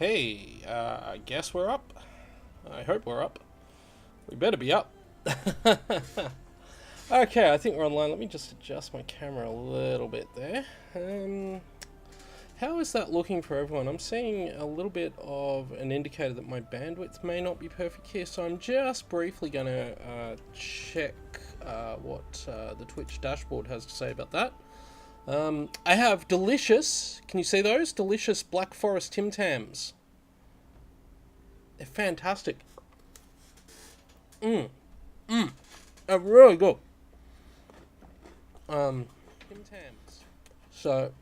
Hey, I guess we're up. I hope we're up. We better be up. Okay, I think we're online. Let me just adjust my camera a little bit there. How is that looking for everyone? I'm seeing a little bit of an indicator that my bandwidth may not be perfect here, so I'm just briefly going to check what the Twitch dashboard has to say about that. I have delicious, can you see those? Delicious Black Forest Tim Tams. They're fantastic. They're really good. Tim Tams. So,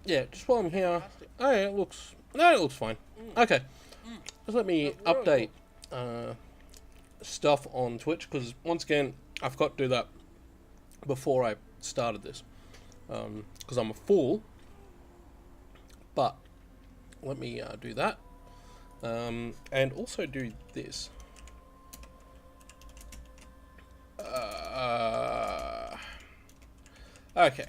yeah, just while I'm here, oh yeah, it looks fine. Okay, just let me update stuff on Twitch, because once again, I forgot to do that before I started this. Because I'm a fool, but let me do that, and also do this. Okay.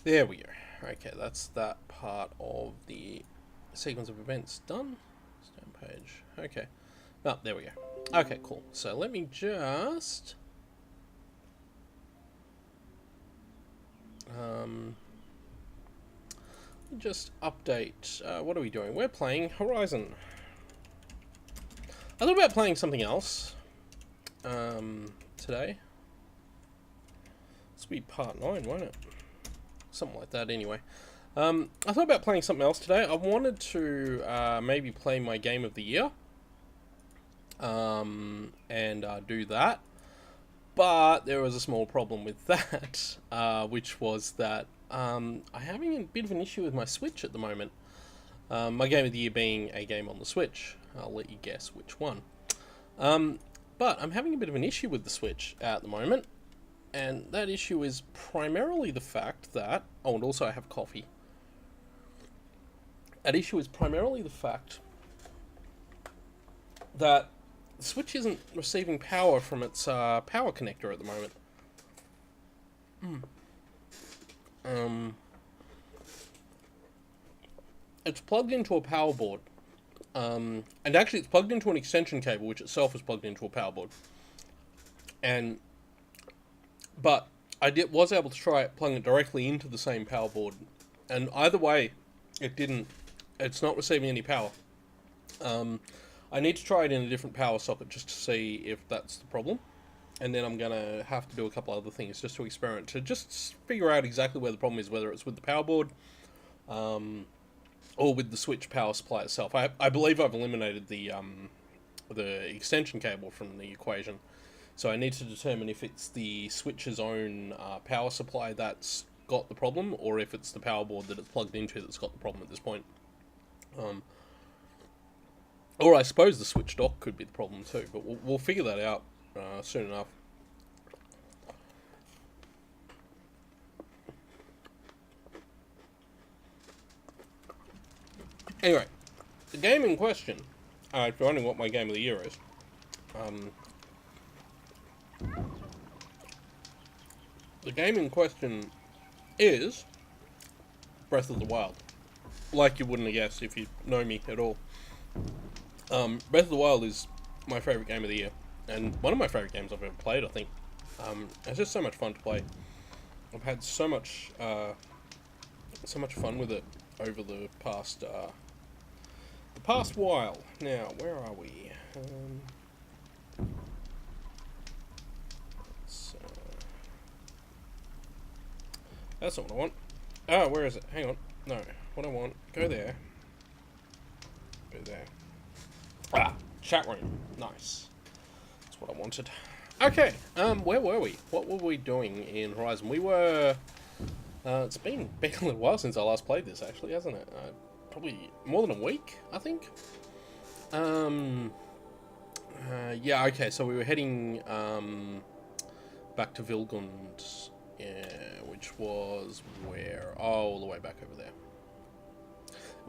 There we go. Okay, that's that part of the sequence of events done. Stone page. Okay. Oh, there we go. Okay, cool. So let me just update. What are we doing? We're playing Horizon. I thought about playing something else today. This will be part 9, won't it? Something like that, anyway. I thought about playing something else today. I wanted to maybe play my game of the year. And do that. But there was a small problem with that, which was that I'm having a bit of an issue with my Switch at the moment. My game of the year being a game on the Switch. I'll let you guess which one. But I'm having a bit of an issue with the Switch at the moment. And that issue is primarily the fact that... Oh, and also I have coffee. That issue is primarily the fact that the Switch isn't receiving power from its power connector at the moment. It's plugged into a power board. And actually it's plugged into an extension cable, which itself is plugged into a power board. But I was able to try it plugging it directly into the same power board. And either way, it's not receiving any power. I need to try it in a different power socket just to see if that's the problem. And then I'm going to have to do a couple other things just to experiment, to just figure out exactly where the problem is, whether it's with the power board, or with the Switch power supply itself. I believe I've eliminated the extension cable from the equation. So I need to determine if it's the Switch's own power supply that's got the problem, or if it's the power board that it's plugged into that's got the problem at this point. Or I suppose the Switch dock could be the problem too, but we'll figure that out soon enough. Anyway, the game in question, if you're wondering what my game of the year is, the game in question is Breath of the Wild. Like you wouldn't have guessed if you know me at all. Breath of the Wild is my favourite game of the year, and one of my favourite games I've ever played, I think. It's just so much fun to play. I've had so much fun with it over the past while. Now, where are we? That's not what I want. Oh, where is it? Hang on. No, what I want. Go there. Go there. Ah, chat room. Nice. That's what I wanted. Okay, where were we? What were we doing in Horizon? We were... it's been a little while since I last played this, actually, hasn't it? Probably more than a week, I think. Yeah, okay, so we were heading back to Vilgund, which was where? Oh, all the way back over there.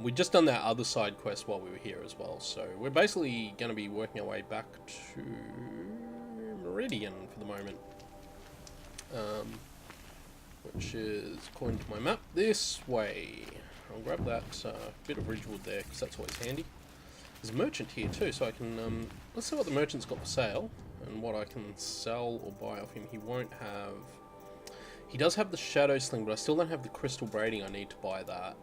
We'd just done that other side quest while we were here as well, so we're basically going to be working our way back to Meridian for the moment. which is, according to my map, this way. I'll grab that bit of ridgewood there, because that's always handy. There's a merchant here too, so I can, let's see what the merchant's got for sale, and what I can sell or buy off him. He won't have... He does have the shadow sling, but I still don't have the crystal braiding. I need to buy that.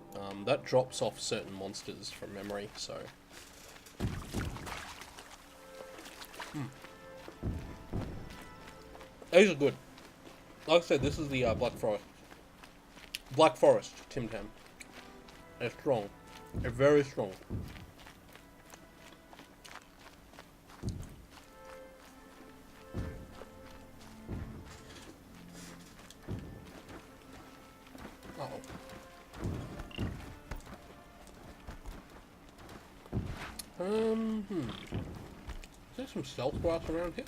That drops off certain monsters from memory, so... These are good. Like I said, this is the Black Forest. Black Forest Tim Tam. They're strong. They're very strong. Is there some stealth grass around here?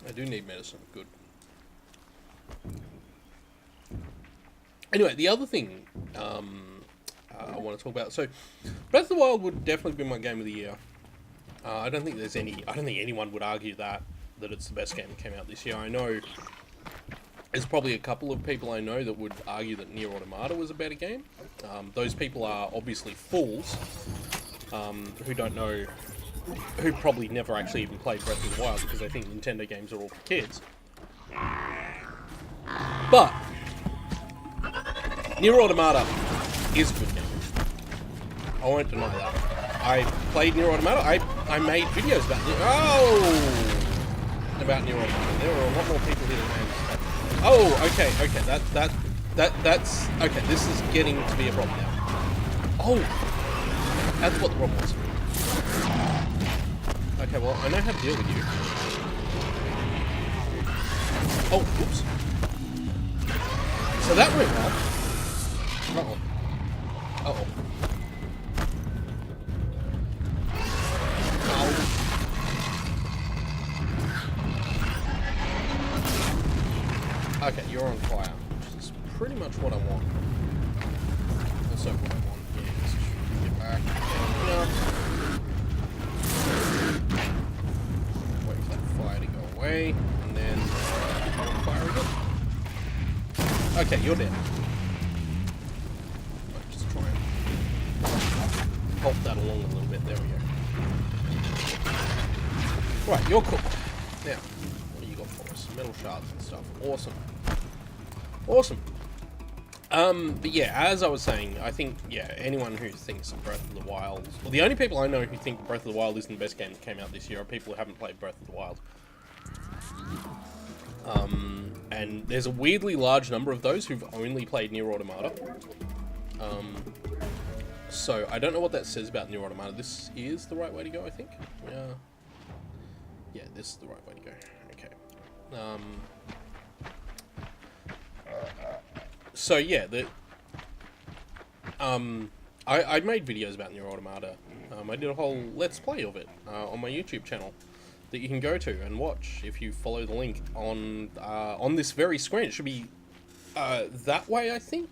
I do need medicine. Good. Anyway, the other thing I want to talk about. So, Breath of the Wild would definitely be my game of the year. I don't think there's any. I don't think anyone would argue that it's the best game that came out this year. I know there's probably a couple of people I know that would argue that Nier Automata was a better game. Those people are obviously fools who don't know, who probably never actually even played Breath of the Wild because they think Nintendo games are all for kids. But Nier Automata is a good game. I won't deny that. I played Nier Automata. I made videos about Nier Automata. There are a lot more people here than I understand. Oh, okay. That's okay. This is getting to be a problem now. Oh, that's what the problem was. Okay, well, I know how to deal with you. Oh, whoops. So that went well. Uh-oh. Uh-oh. Okay, you're on fire, which is pretty much what I want. Also what I want is to get back down here. Wait for that fire to go away, and then on fire again. Okay, you're dead. Let's just try and help that along a little bit. There we go. Right, you're cooked. Now, what do you got for us? Metal shards and stuff. Awesome. Awesome. But yeah, as I was saying, I think, yeah, anyone who thinks Breath of the Wild... Well, the only people I know who think Breath of the Wild isn't the best game that came out this year are people who haven't played Breath of the Wild. And there's a weirdly large number of those who've only played Nier Automata. So, I don't know what that says about Nier Automata. This is the right way to go, I think. Yeah, this is the right way to go. Okay. So yeah, I made videos about Nier Automata. I did a whole Let's Play of it on my YouTube channel that you can go to and watch if you follow the link on this very screen. It should be that way, I think.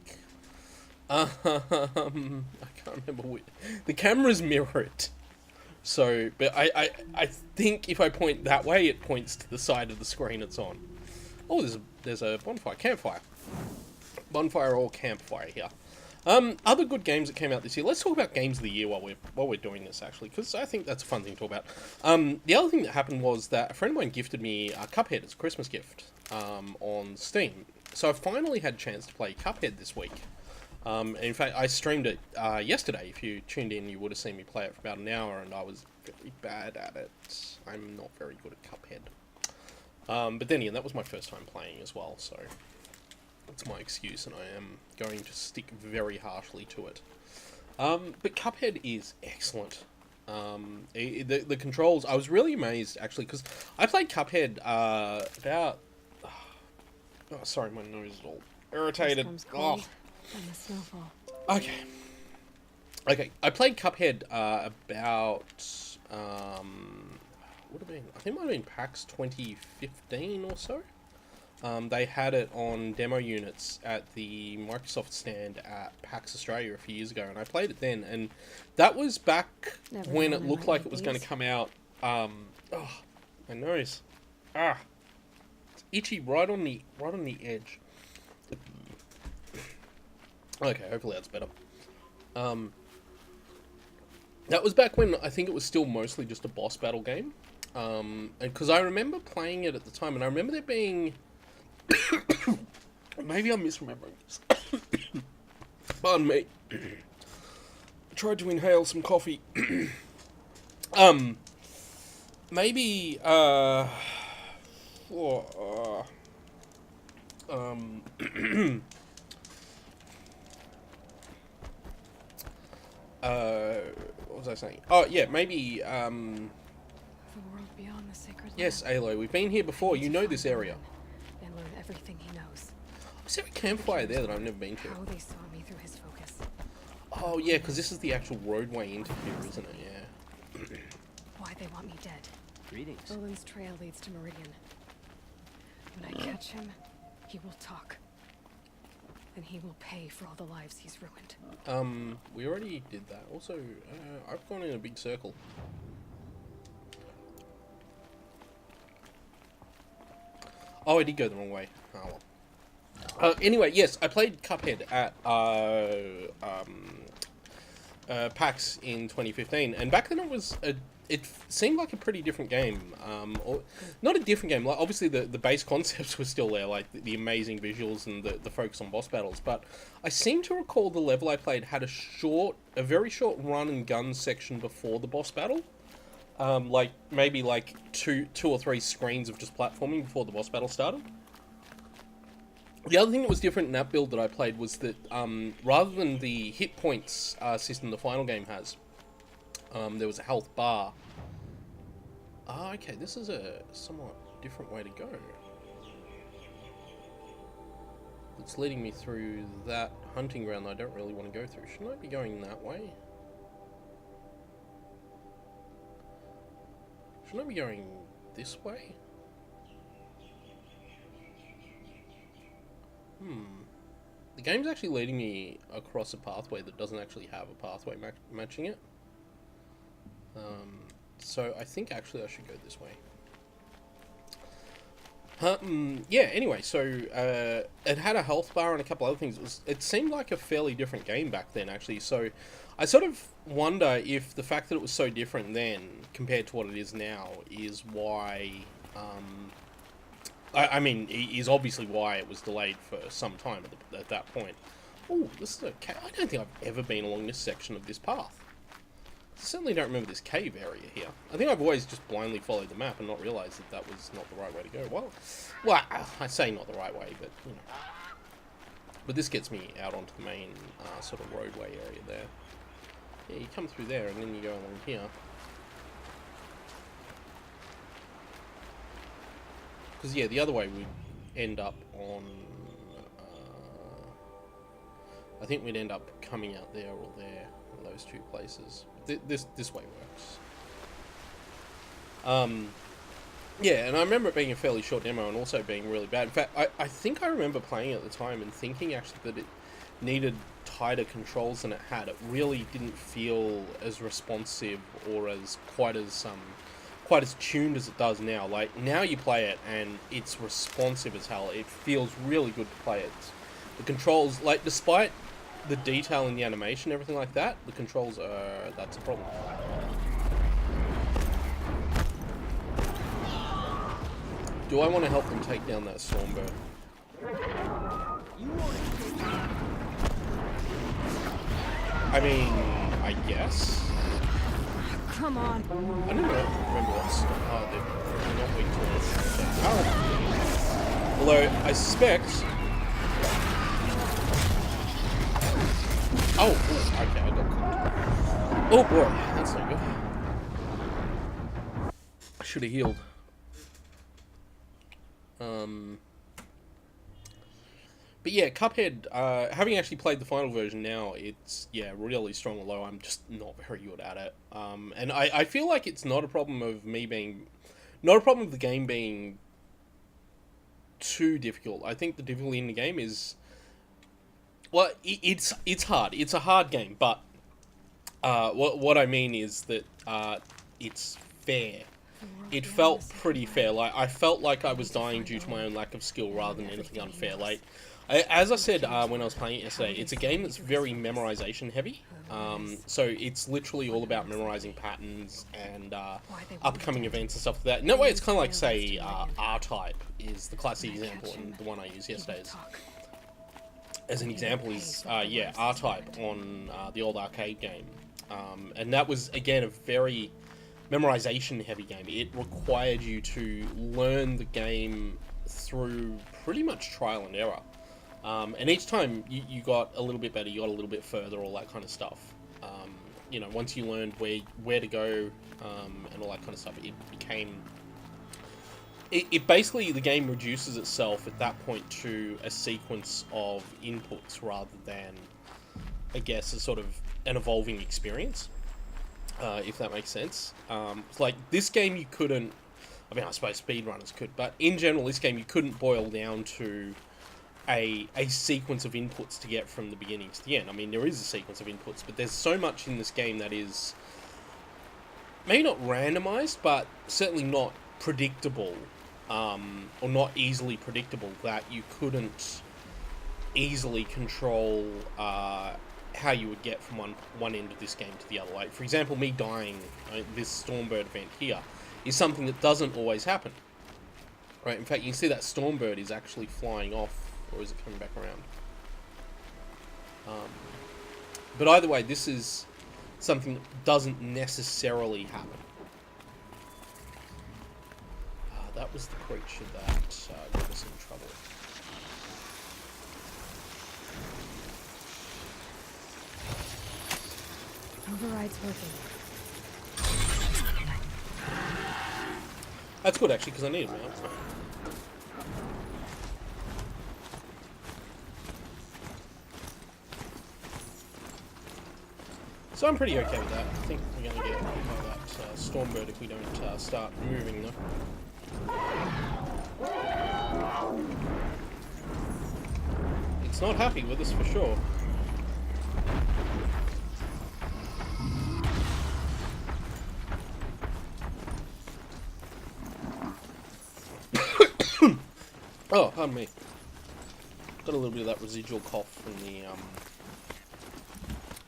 I can't remember which. The cameras mirror it. So, but I think if I point that way, it points to the side of the screen it's on. Oh, there's a bonfire, campfire. Bonfire or campfire here. Other good games that came out this year. Let's talk about games of the year while we're doing this, actually, because I think that's a fun thing to talk about. The other thing that happened was that a friend of mine gifted me a Cuphead as a Christmas gift on Steam. So I finally had a chance to play Cuphead this week. And in fact, I streamed it yesterday. If you tuned in, you would have seen me play it for about an hour, and I was very bad at it. I'm not very good at Cuphead. But then again, that was my first time playing as well, so that's my excuse, and I am going to stick very harshly to it. But Cuphead is excellent. The controls, I was really amazed, actually, because I played Cuphead about... Oh, sorry, my nose is all irritated. Oh. Okay, I played Cuphead about... would have been... I think it might have been PAX 2015 or so. They had it on demo units at the Microsoft stand at PAX Australia a few years ago, and I played it then, and that was back when it looked like it was going to come out. Oh, my nose. It's itchy right on the edge. Okay, hopefully that's better. That was back when I think it was still mostly just a boss battle game. And because I remember playing it at the time, and I remember there being... Maybe I'm misremembering this. Pardon me. I tried to inhale some coffee. Maybe, what was I saying? Oh, yeah, maybe, The world beyond the sacred yes, land. Aloy, we've been here before. You know this area. And learn everything he knows. Is there a campfire there that I've never been to? How they saw me through his focus. Oh, yeah, because this is the actual roadway into here, isn't it? Yeah. Why they want me dead. Greetings. Olin's trail leads to Meridian. When I catch him, he will talk. And he will pay for all the lives he's ruined. We already did that. Also, I've gone in a big circle. Oh, I did go the wrong way. Oh, well. Anyway, yes, I played Cuphead at PAX in 2015, and back then it seemed like a pretty different game. Or not a different game. Like, obviously, the base concepts were still there, like the amazing visuals and the focus on boss battles. But I seem to recall the level I played had a very short run and gun section before the boss battle. Like maybe like two or three screens of just platforming before the boss battle started. The other thing that was different in that build that I played was that rather than the hit points system the final game has, there was a health bar. Okay, this is a somewhat different way to go. It's leading me through that hunting ground that I don't really want to go through. Shouldn't I be going that way? Shouldn't I be going this way? The game's actually leading me across a pathway that doesn't actually have a pathway matching it. So I think actually I should go this way. Yeah, anyway, so it had a health bar and a couple other things. It seemed like a fairly different game back then, actually. So I sort of wonder if the fact that it was so different then compared to what it is now is why... I mean, is obviously why it was delayed for some time at that point. Oh, this is a cave. I don't think I've ever been along this section of this path. I certainly don't remember this cave area here. I think I've always just blindly followed the map and not realised that that was not the right way to go. Well, I say not the right way, but, you know. But this gets me out onto the main sort of roadway area there. Yeah, you come through there and then you go along here. Because, yeah, the other way we'd end up on... I think we'd end up coming out there or there, those two places. This way works. Yeah, and I remember it being a fairly short demo and also being really bad. In fact, I think I remember playing it at the time and thinking actually that it needed tighter controls than it had. It really didn't feel as responsive or as quite as tuned as it does now. Like, now you play it and it's responsive as hell. It feels really good to play it. The controls, like, despite the detail in the animation and everything like that, the controls are... that's a problem. Do I want to help them take down that Stormo? I mean, I guess. Come on. I don't remember what's... oh, they're not weak to it. Although, I suspect... Oh, ooh, okay, I got caught. Oh boy, that's not good. I should have healed. But yeah, Cuphead, having actually played the final version now, it's, yeah, really strong, although I'm just not very good at it. And I feel like it's not a problem of me being... not a problem of the game being too difficult. I think the difficulty in the game is, well, it's hard. It's a hard game, but what I mean is that it's fair. It felt pretty fair. Like, I felt like I was dying due to my own lack of skill rather than anything unfair. Like, as I said when I was playing it yesterday, it's a game that's very memorization heavy. So it's literally all about memorizing patterns and upcoming events and stuff like that. In that way, it's kind of like, say, R-Type is the classic example, and the one I used yesterday as an example is, yeah, R-Type on the old arcade game. And that was, again, a very memorization heavy game. It required you to learn the game through pretty much trial and error. And each time you got a little bit better, you got a little bit further, all that kind of stuff. You know, once you learned where to go and all that kind of stuff, it became... It basically, the game reduces itself at that point to a sequence of inputs rather than, I guess, a sort of an evolving experience, if that makes sense. Like, this game you couldn't... I mean, I suppose speedrunners could, but in general, this game you couldn't boil down to a sequence of inputs to get from the beginning to the end. I mean, there is a sequence of inputs, but there's so much in this game that is maybe not randomized, but certainly not predictable, or not easily predictable, that you couldn't easily control how you would get from one end of this game to the other. Like, for example, me dying, this Stormbird event here, is something that doesn't always happen. Right? In fact, you can see that Stormbird is actually flying off, or is it coming back around? But either way, this is something that doesn't necessarily happen. That was the creature that got us in trouble. Override's working. That's good, actually, because I need him now. So I'm pretty okay with that. I think we're going to get that Stormbird if we don't start moving them. It's not happy with us for sure. Oh, pardon me. Got a little bit of that residual cough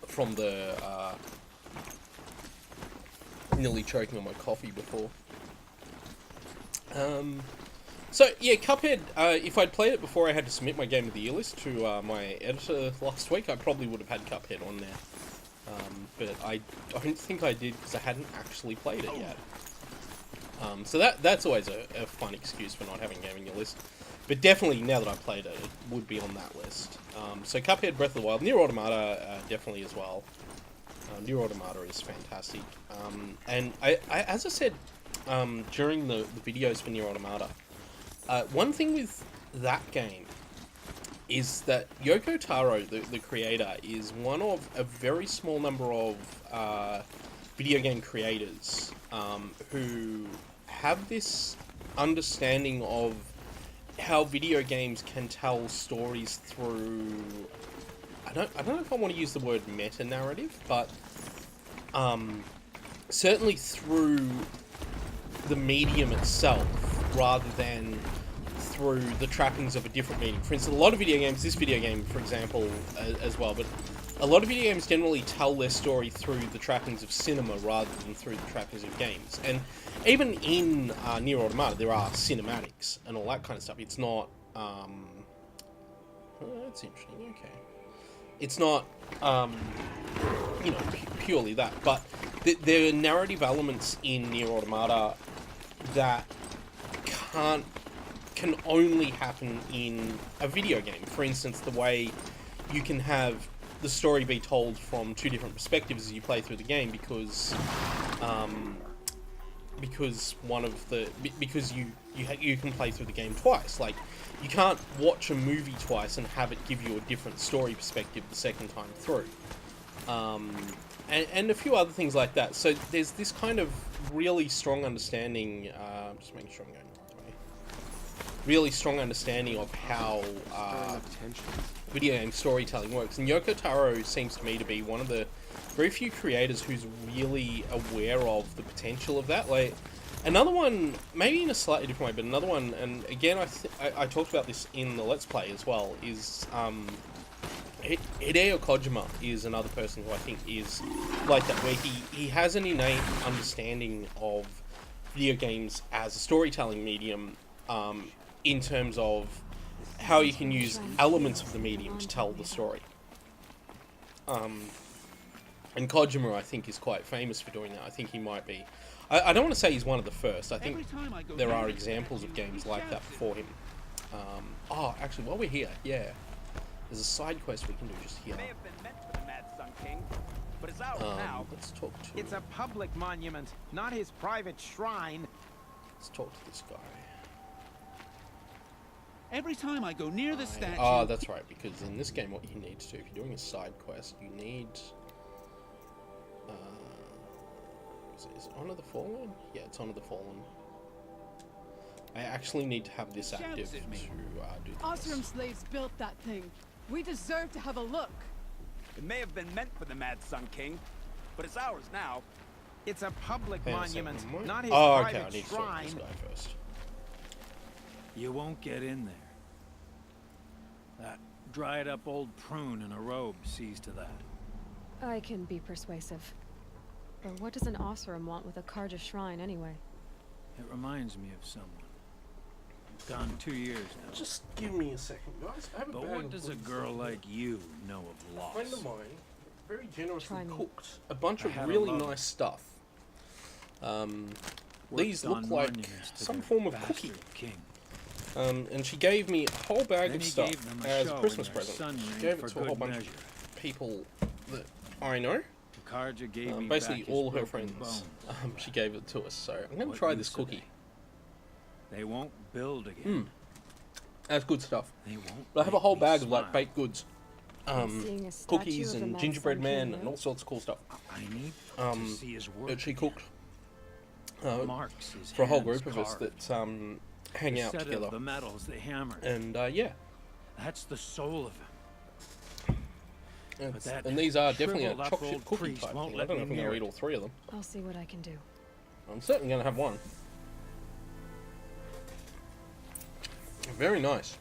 from the nearly choking on my coffee before. So yeah, Cuphead, if I'd played it before I had to submit my Game of the Year list to my editor last week, I probably would have had Cuphead on there. But I don't think I did because I hadn't actually played it yet. So that's always a fun excuse for not having Game of the Year list. But definitely, now that I've played it, it would be on that list. So Cuphead, Breath of the Wild, Nier Automata definitely as well. Nier Automata is fantastic. And as I said during the videos for Nier Automata, one thing with that game is that Yoko Taro, the creator, is one of a very small number of video game creators who have this understanding of how video games can tell stories through... I don't know if I want to use the word meta-narrative, but certainly through the medium itself, rather than through the trappings of a different medium. For instance, a lot of video games, this video game, for example, as well, but a lot of video games generally tell their story through the trappings of cinema rather than through the trappings of games. And even in Nier Automata, there are cinematics and all that kind of stuff. It's not... oh, that's interesting, okay. It's not, you know, purely that, but there are narrative elements in Nier Automata that can only happen in a video game. For instance, the way you can have the story be told from two different perspectives as you play through the game, because you can play through the game twice. Like, you can't watch a movie twice and have it give you a different story perspective the second time through. And a few other things like that. So there's this kind of really strong understanding. Just making sure I'm going the right way. really strong understanding of how video game storytelling works. And Yoko Taro seems to me to be one of the very few creators who's really aware of the potential of that. Like, another one, maybe in a slightly different way, but another one, and again, I talked about this in the Let's Play as well, is Hideo Kojima is another person who I think is like that, where he has an innate understanding of video games as a storytelling medium, in terms of how you can use elements of the medium to tell the story. And Kojima, I think, is quite famous for doing that. I think he might be. I don't want to say he's one of the first. I think there are examples of games like that before him. Oh, actually, while we're here, yeah, there's a side quest we can do just here. Let's talk to... It's a public monument, not his private shrine. Let's talk to this guy. Every time I go near the statue... Oh, that's right, because in this game what you need to do, if you're doing a side quest, you need... is it Honor the Fallen? Yeah, it's Honor the Fallen. I actually need to have this active to do this. Osram slaves built that thing. We deserve to have a look. It may have been meant for the Mad Sun King, but it's ours now. It's a public monument, not his okay, private I need to shrine. talk to this guy first. You won't get in there. That dried-up old prune in a robe sees to that. I can be persuasive. But what does an Osram want with a Karja shrine, anyway? It reminds me of someone. Gone 2 years now. Just give me a second, guys. I have a But bag what of does a goods. girl like you know of A loss? friend of mine very generously Try me. cooked a bunch I of had a really lover. nice stuff. Worked These look on like monuments to some their form of bastard cookie. King. And she gave me a whole bag Then of he stuff gave them a as a show Christmas in their present. sun She ring gave for it to a whole good bunch measure. of people that I know. Karja gave me Basically back his all her broken friends. bones. She gave it to us, so I'm going to What try use this are cookie. They won't build again. That's good stuff. They won't. But I have a make whole me bag of smile. like baked goods. Seeing a statue Cookies of the and Mad gingerbread Sun man King, and no? all sorts of cool stuff. I need to see his work. That she cooked Marks his for a whole hands group of us carved. that hang The out set together. of the metals they hammered. And yeah, That's the soul of him. that and these are definitely a shriveled up chocolate old cookie priest type won't thing. I let don't know me if I'm going near to it. eat all three of them. I'll see what I can do. I'm certainly going to have one. Very nice.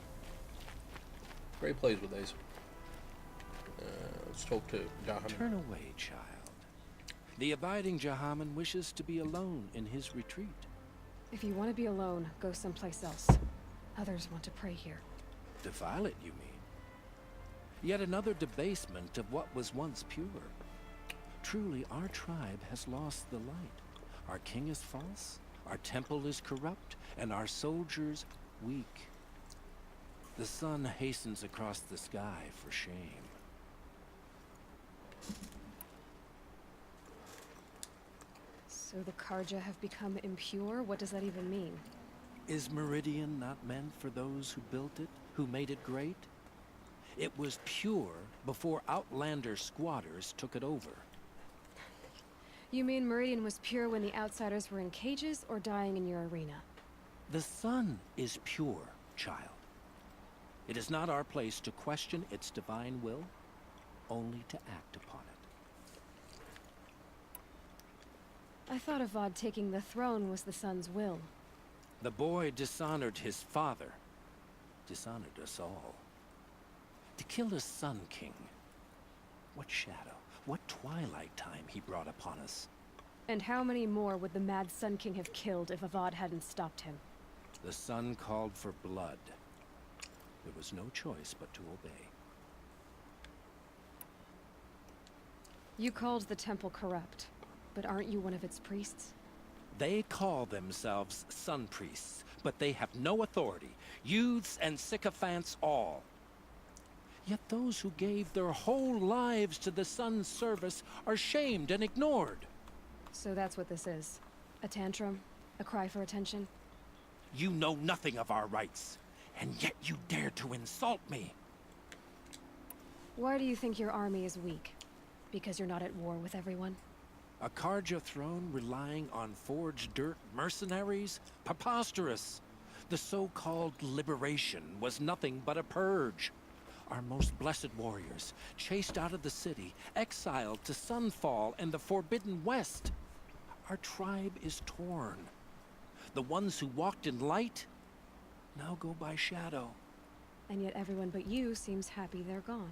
Very pleased with these. Let's talk to Jahan. Turn away, child. The abiding Jahaman wishes to be alone in his retreat. If you want to be alone, go someplace else. Others want to pray here. Defile it, you mean? Yet another debasement of what was once pure. Truly, our tribe has lost the light. Our king is false, our temple is corrupt, and our soldiers weak. The sun hastens across the sky for shame. So the Karja have become impure? What does that even mean? Is Meridian not meant for those who built it, who made it great? It was pure before outlander squatters took it over. You mean Meridian was pure when the outsiders were in cages or dying in your arena? The sun is pure, child. It is not our place to question its divine will, only to act upon it. I thought Avad taking the throne was the sun's will. The boy dishonored his father, dishonored us all. To kill a Sun King. What shadow, what twilight time he brought upon us. And how many more would the Mad Sun King have killed if Avad hadn't stopped him? The sun called for blood. There was no choice but to obey. You called the temple corrupt, but aren't you one of its priests? They call themselves sun priests, but they have no authority. Youths and sycophants all. Yet those who gave their whole lives to the sun's service are shamed and ignored. So that's what this is. A tantrum? A cry for attention? You know nothing of our rights, and yet you dare to insult me. Why do you think your army is weak? Because you're not at war with everyone? A Karja throne relying on forged dirt mercenaries? Preposterous! The so-called liberation was nothing but a purge. Our most blessed warriors, chased out of the city, exiled to Sunfall and the Forbidden West. Our tribe is torn. The ones who walked in light now go by shadow. And yet everyone but you seems happy they're gone.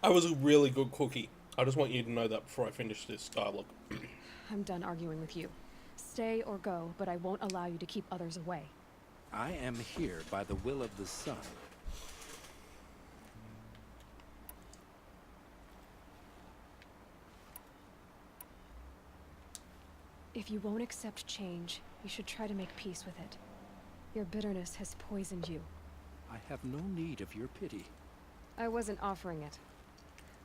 I was a really good cookie. I just want you to know that before I finish this dialogue. I'm done arguing with you. Stay or go, but I won't allow you to keep others away. I am here by the will of the sun. If you won't accept change, you should try to make peace with it. Your bitterness has poisoned you. I have no need of your pity. I wasn't offering it.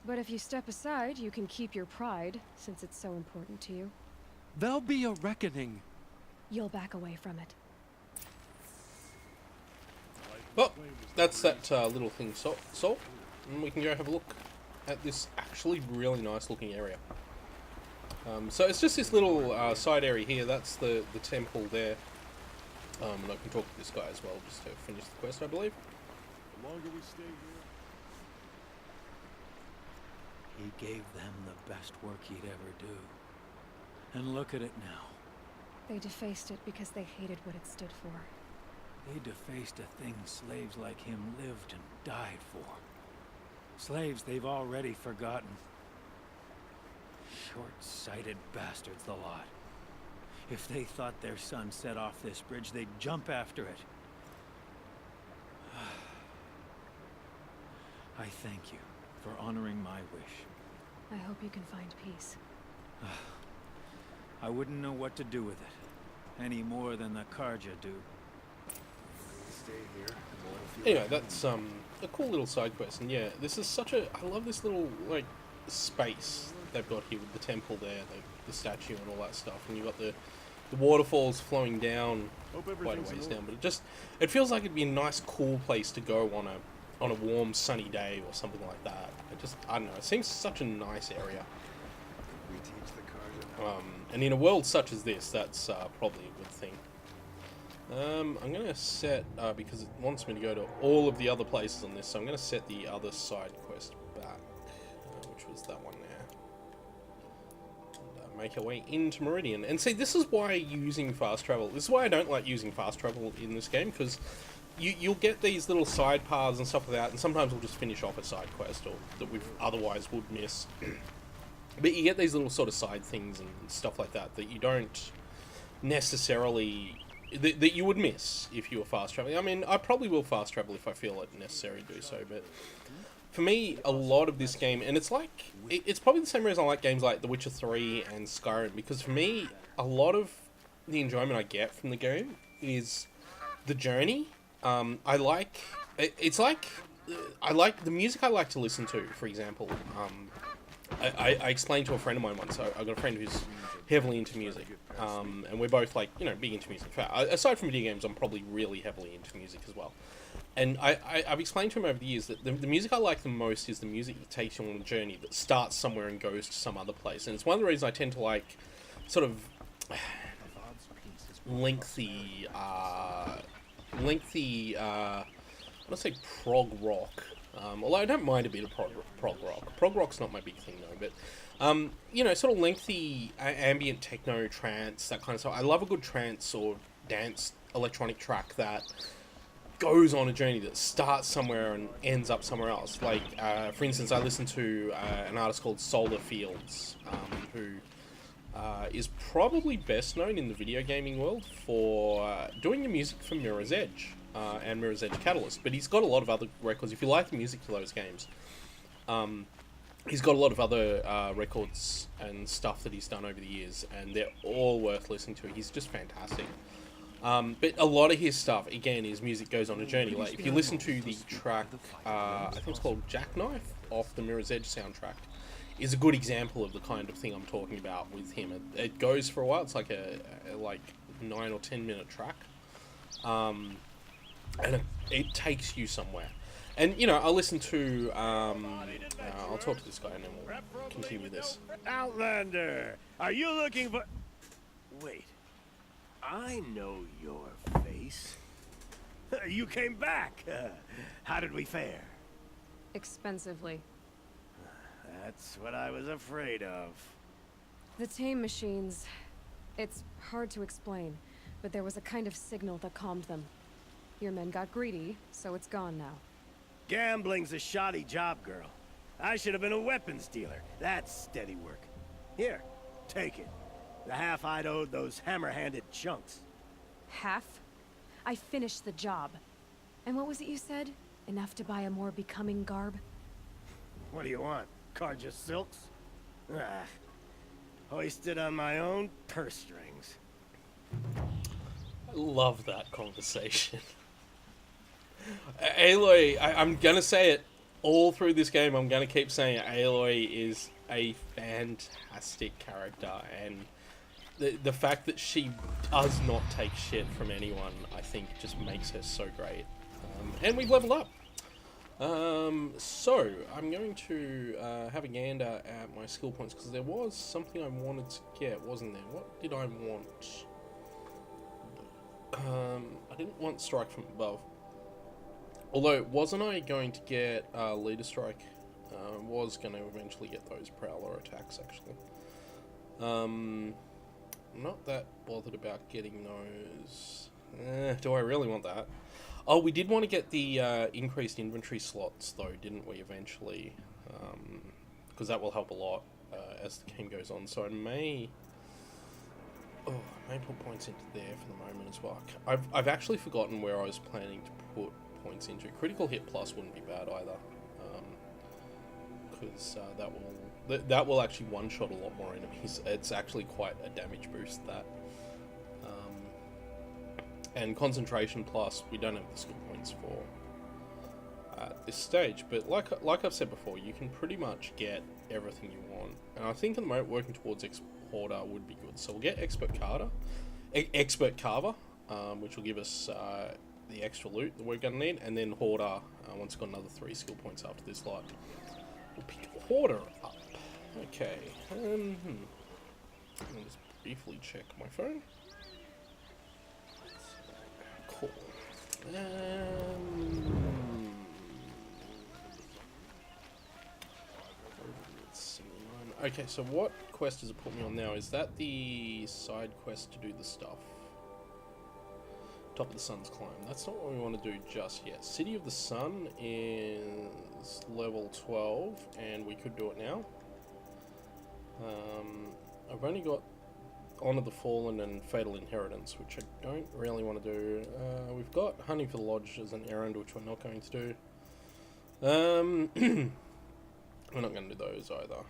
But if you step aside, you can keep your pride, since it's so important to you. There'll be a reckoning. You'll back away from it. Well, that's that little thing solved. And we can go have a look at this actually really nice looking area. So it's just this little side area here. That's the temple there. And I can talk to this guy as well, just to finish the quest, I believe. The longer we stay here, He gave them the best work he'd ever do. And look at it now. They defaced it because they hated what it stood for. They defaced a thing slaves like him lived and died for. Slaves they've already forgotten. Short-sighted bastards, the lot. If they thought their son set off this bridge, they'd jump after it. I thank you for honoring my wish. I hope you can find peace. I wouldn't know what to do with it, any more than the Karja do. stay here. And we'll feel Anyway, that's a cool little side quest, and yeah, this is such a. I love this little like space they've got here with the temple there, the statue and all that stuff, and you've got the waterfalls flowing down quite a ways down. But it feels like it'd be a nice, cool place to go on a warm, sunny day or something like that. I don't know. It seems such a nice area. we teach the Karja now. And in a world such as this, that's probably a good thing. I'm going to set, because it wants me to go to all of the other places on this, so I'm going to set the other side quest back, which was that one there. And, make our way into Meridian. And see, this is why using fast travel, this is why I don't like using fast travel in this game, because you'll get these little side paths and stuff like that, and sometimes we'll just finish off a side quest or that we otherwise would miss. But you get these little sort of side things and stuff like that that you don't necessarily... that you would miss if you were fast traveling. I mean, I probably will fast travel if I feel it necessary to do so, but for me, a lot of this game, and it's like, it's probably the same reason I like games like The Witcher 3 and Skyrim, because for me, a lot of the enjoyment I get from the game is the journey. I like the music I like to listen to, for example. I explained to a friend of mine once, I've got a friend who's heavily into music, and we're both, like, you know, big into music. Aside from video games, I'm probably really heavily into music as well. And I've explained to him over the years that the music I like the most is the music that takes you on a journey that starts somewhere and goes to some other place. And it's one of the reasons I tend to like sort of lengthy, I want to say prog rock. Although I don't mind a bit of prog rock. Prog rock's not my big thing though, but you know, sort of lengthy ambient techno, trance, that kind of stuff. I love a good trance or dance electronic track that goes on a journey that starts somewhere and ends up somewhere else. Like, for instance, I listened to an artist called Solar Fields, who is probably best known in the video gaming world for doing the music for Mirror's Edge. And Mirror's Edge Catalyst, but he's got a lot of other records. If you like the music to those games, he's got a lot of other records and stuff that he's done over the years, and they're all worth listening to. He's just fantastic. But a lot of his stuff, again, is music goes on a journey. Like, if you listen to the track, I think it's called Jackknife, off the Mirror's Edge soundtrack, is a good example of the kind of thing I'm talking about with him. It goes for a while. It's like a 9 or 10 minute track. And it takes you somewhere. And, you know, I'll listen to, I'll talk to this guy and then we'll continue with this. Outlander, are you looking for... Wait. I know your face. You came back. How did we fare? Expensively. That's what I was afraid of. The tame machines. It's hard to explain, but there was a kind of signal that calmed them. Your men got greedy, so it's gone now. Gambling's a shoddy job, girl. I should have been a weapons dealer. That's steady work. Here, take it. The half I'd owed those hammer-handed chunks. Half? I finished the job. And what was it you said? Enough to buy a more becoming garb? What do you want? Carja silks? Ah, hoisted on my own purse strings. I love that conversation. Aloy, I'm gonna say it all through this game. I'm gonna keep saying it. Aloy is a fantastic character, and the fact that she does not take shit from anyone, I think, just makes her so great. And we've leveled up. So I'm going to have a gander at my skill points, because there was something I wanted to get, wasn't there? What did I want? I didn't want strike from above. Although, wasn't I going to get leader strike? Was going to eventually get those prowler attacks, actually. Not that bothered about getting those. Do I really want that? Oh, we did want to get the increased inventory slots, though, didn't we, eventually? Because that will help a lot as the game goes on. So I may... Oh, I may put points into there for the moment as well. I've actually forgotten where I was planning to put points into. Critical hit plus wouldn't be bad either. Because that will actually one-shot a lot more enemies. It's actually quite a damage boost, that. And concentration plus, we don't have the skill points for at this stage. But like I've said before, you can pretty much get everything you want. And I think at the moment working towards Exporter would be good. So we'll get Expert Carver, which will give us the extra loot that we're going to need. And then Hoarder, once we've got another 3 skill points after this lot. We'll pick Hoarder up. Okay. Let me just briefly check my phone. Cool. Okay, so what quest does it put me on now? Is that the side quest to do the stuff? Top of the Sun's Climb. That's not what we want to do just yet. City of the Sun is level 12, and we could do it now. I've only got Honor the Fallen and Fatal Inheritance, which I don't really want to do. We've got Hunting for the Lodge as an errand, which we're not going to do. We're not going to do those either.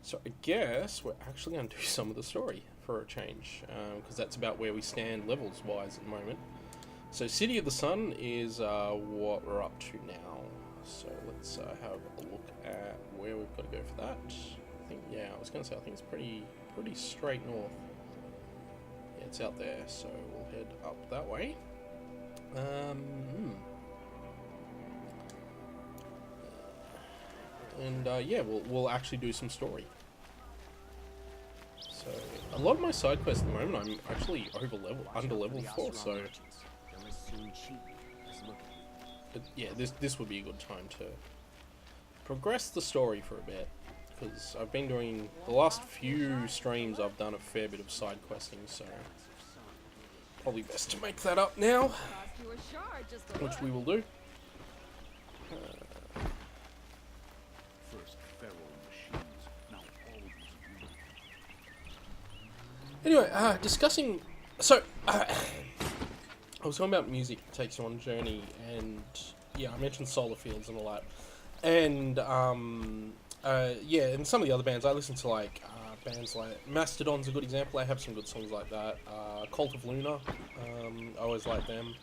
So I guess we're actually going to do some of the story for a change, because that's about where we stand levels-wise at the moment. So City of the Sun is what we're up to now. So let's have a look at where we've got to go for that. I think, yeah, I was going to say, I think it's pretty straight north. Yeah, it's out there, so we'll head up that way. And yeah, we'll actually do some story. So a lot of my side quests at the moment, I'm actually under level for. So, but yeah, this would be a good time to progress the story for a bit, because I've been doing the last few streams. I've done a fair bit of side questing, so probably best to make that up now, which we will do. Anyway, discussing... So, I was talking about music that takes you on a journey, and yeah, I mentioned Solar Fields and all that. And, yeah, and some of the other bands, I listen to, like, bands like... Mastodon's a good example, they have some good songs like that. Cult of Luna, I always like them.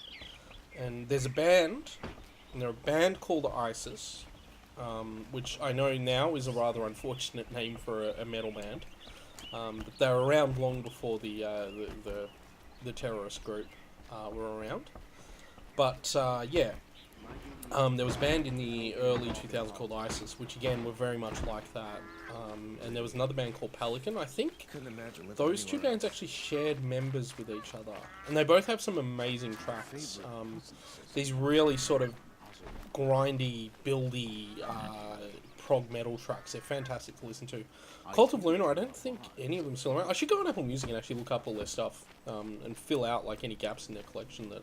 And there's a band, and they're a band called Isis, which I know now is a rather unfortunate name for a metal band. But they were around long before the terrorist group were around. But yeah, There was a band in the early 2000s called ISIS, which again were very much like that. And there was another band called Pelican. I think those two bands actually shared members with each other, and they both have some amazing tracks. These really sort of grindy, buildy prog metal tracks. They're fantastic to listen to. Cult of Luna, I don't think any of them are still around. I should go on Apple Music and actually look up all their stuff and fill out like any gaps in their collection that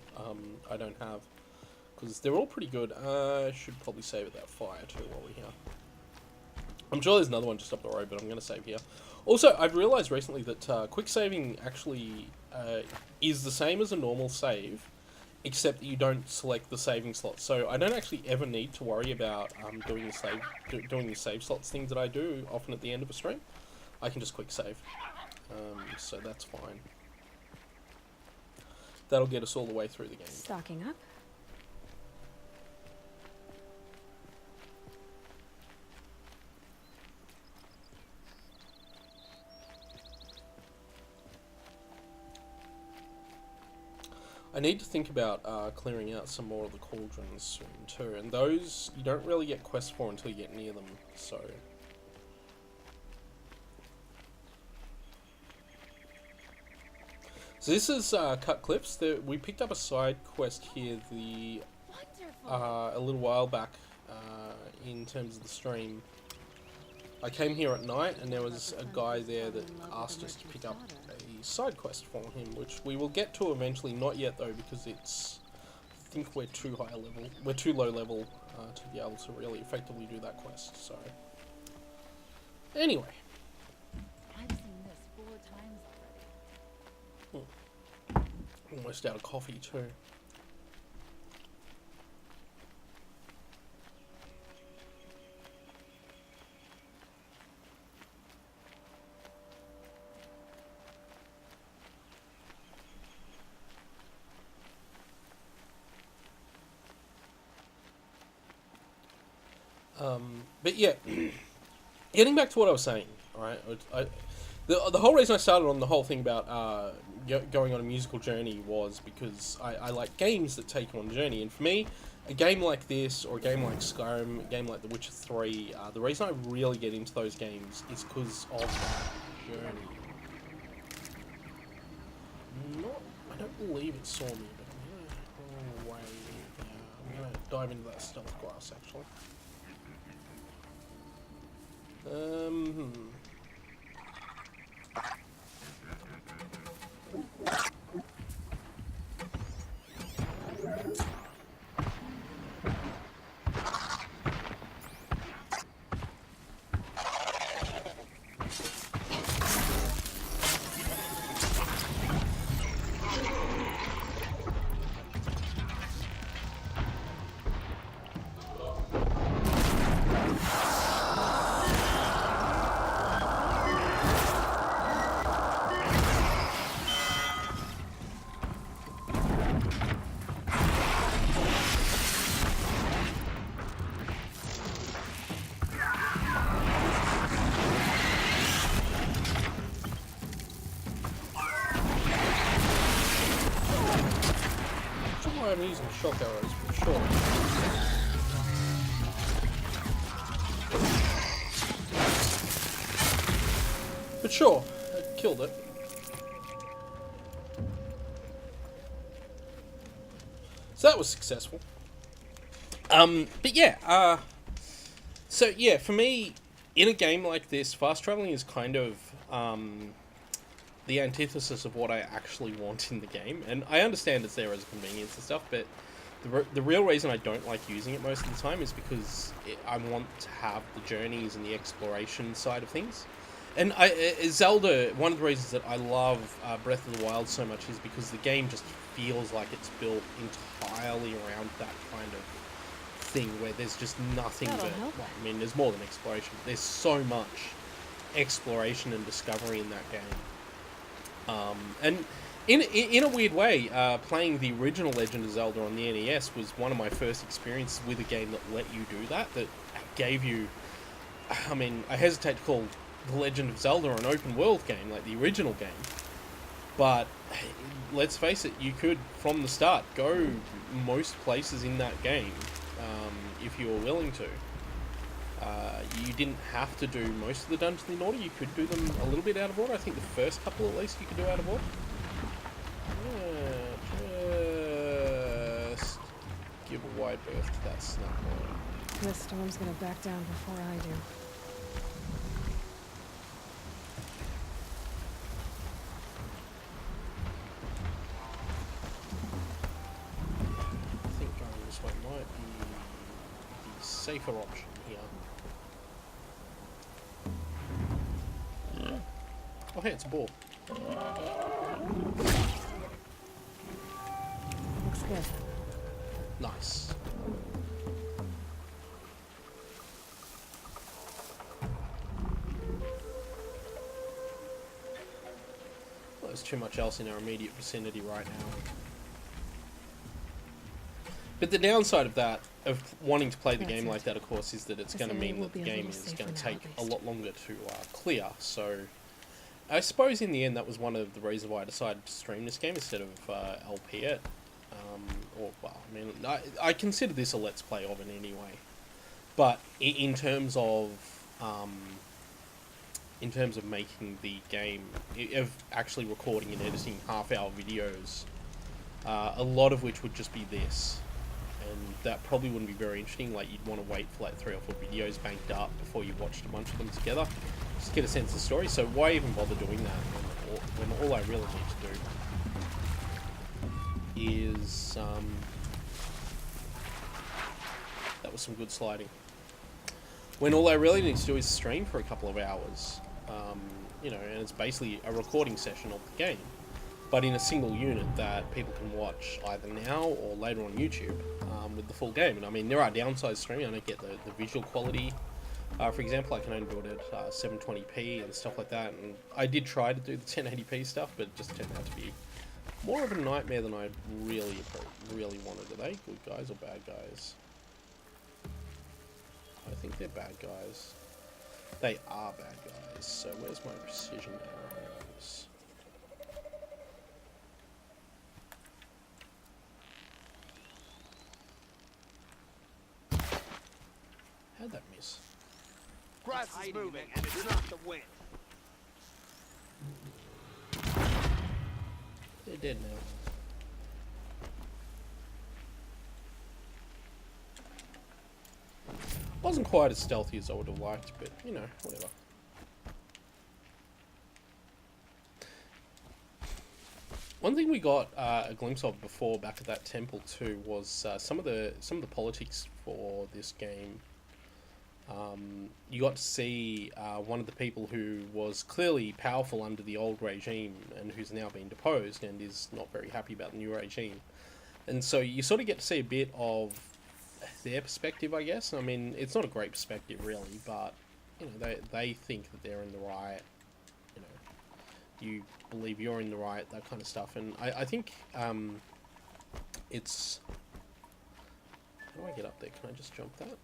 I don't have, because they're all pretty good. I should probably save it that fire too while we're here. I'm sure there's another one just up the road, but I'm going to save here. Also, I've realised recently that quick saving actually is the same as a normal save, except that you don't select the saving slots. So I don't actually ever need to worry about doing the save slots things that I do often at the end of a stream. I can just quick save, so that's fine. That'll get us all the way through the game. Stocking up. I need to think about clearing out some more of the cauldrons soon too, and those you don't really get quests for until you get near them, so... So this is Cut Clips. We picked up a side quest here a little while back in terms of the stream. I came here at night and there was a guy there that asked us to pick up a side quest for him, which we will get to eventually. Not yet though, because it's... I think we're too high level. We're too low level to be able to really effectively do that quest, so... Anyway. I've seen this 4 times already. Almost out of coffee too. But yeah, getting back to what I was saying, alright, the whole reason I started on the whole thing about going on a musical journey was because I like games that take you on a journey, and for me, a game like this, or a game like Skyrim, a game like The Witcher 3, the reason I really get into those games is because of that journey. I don't believe it saw me, but I'm gonna I'm gonna dive into that stealth grass actually. I'm using shock arrows, but sure. But sure, I killed it. So that was successful. But yeah, so yeah, for me, in a game like this, fast traveling is kind of, the antithesis of what I actually want in the game, and I understand it's there as a convenience and stuff, but the real reason I don't like using it most of the time is because I want to have the journeys and the exploration side of things. And Zelda, one of the reasons that I love Breath of the Wild so much is because the game just feels like it's built entirely around that kind of thing, where there's just nothing but, well, I mean, there's more than exploration. There's so much exploration and discovery in that game. And in a weird way, playing the original Legend of Zelda on the NES was one of my first experiences with a game that let you do that gave you, I mean, I hesitate to call The Legend of Zelda an open world game, like the original game, but let's face it, you could, from the start, go most places in that game if you were willing to. You didn't have to do most of the dungeons in order. You could do them a little bit out of order. I think the first couple at least you could do out of order. Yeah, just give a wide berth to that snap line. This storm's gonna back down before I do. I think going this way might be the safer option here. Oh hey, it's a ball. Looks good. Nice. Well, there's too much else in our immediate vicinity right now. But the downside of that, of wanting to play the game like that, of course, is that it's going to mean that the game is going to take a lot longer to clear. So, I suppose in the end that was one of the reasons why I decided to stream this game instead of LP it. Well, I mean, I consider this a let's play of it anyway. But in terms of making the game, of actually recording and editing half-hour videos, a lot of which would just be this. And that probably wouldn't be very interesting. Like, you'd want to wait for like 3 or 4 videos banked up before you watched a bunch of them together, just to get a sense of the story. So why even bother doing that when all I really need to do is that was some good sliding. When all I really need to do is stream for a couple of hours, you know, and it's basically a recording session of the game, but in a single unit that people can watch either now or later on YouTube with the full game. And I mean, there are downsides to streaming. I don't get the visual quality. For example, I can only do it at 720p and stuff like that. And I did try to do the 1080p stuff, but it just turned out to be more of a nightmare than I really wanted. Are they good guys or bad guys? I think they're bad guys. They are bad guys. So where's my precision arrows? How'd that miss? Grass is moving, and it's not the wind. They're dead now. Wasn't quite as stealthy as I would have liked, but you know, whatever. One thing we got a glimpse of before back at that temple too was some of the politics for this game. You got to see one of the people who was clearly powerful under the old regime and who's now been deposed and is not very happy about the new regime. And so you sort of get to see a bit of their perspective, I guess. I mean, it's not a great perspective really, but you know, they think that they're in the right. You know, you believe you're in the right, that kind of stuff. And I think it's. How do I get up there? Can I just jump that?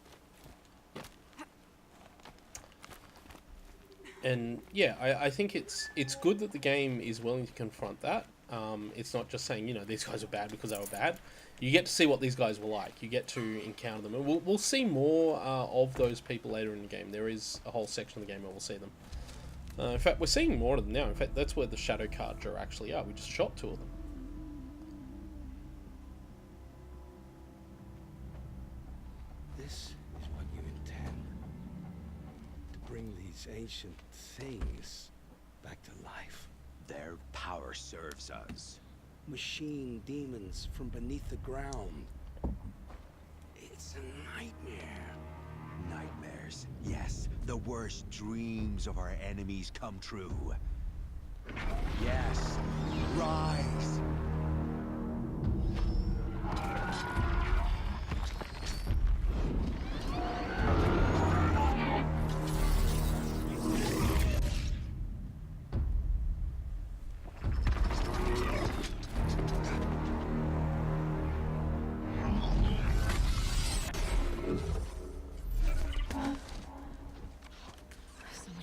And yeah, I think it's good that the game is willing to confront that. It's not just saying, you know, these guys are bad because they were bad. You get to see what these guys were like. You get to encounter them. And we'll see more of those people later in the game. There is a whole section of the game where we'll see them. In fact, we're seeing more of them now. In fact, that's where the shadow cards actually are. We just shot 2 of them. This is what you intend. To bring these ancient things back to life. Their power serves us. Machine demons from beneath the ground. It's a nightmare. Nightmares, yes. The worst dreams of our enemies come true. Yes, rise.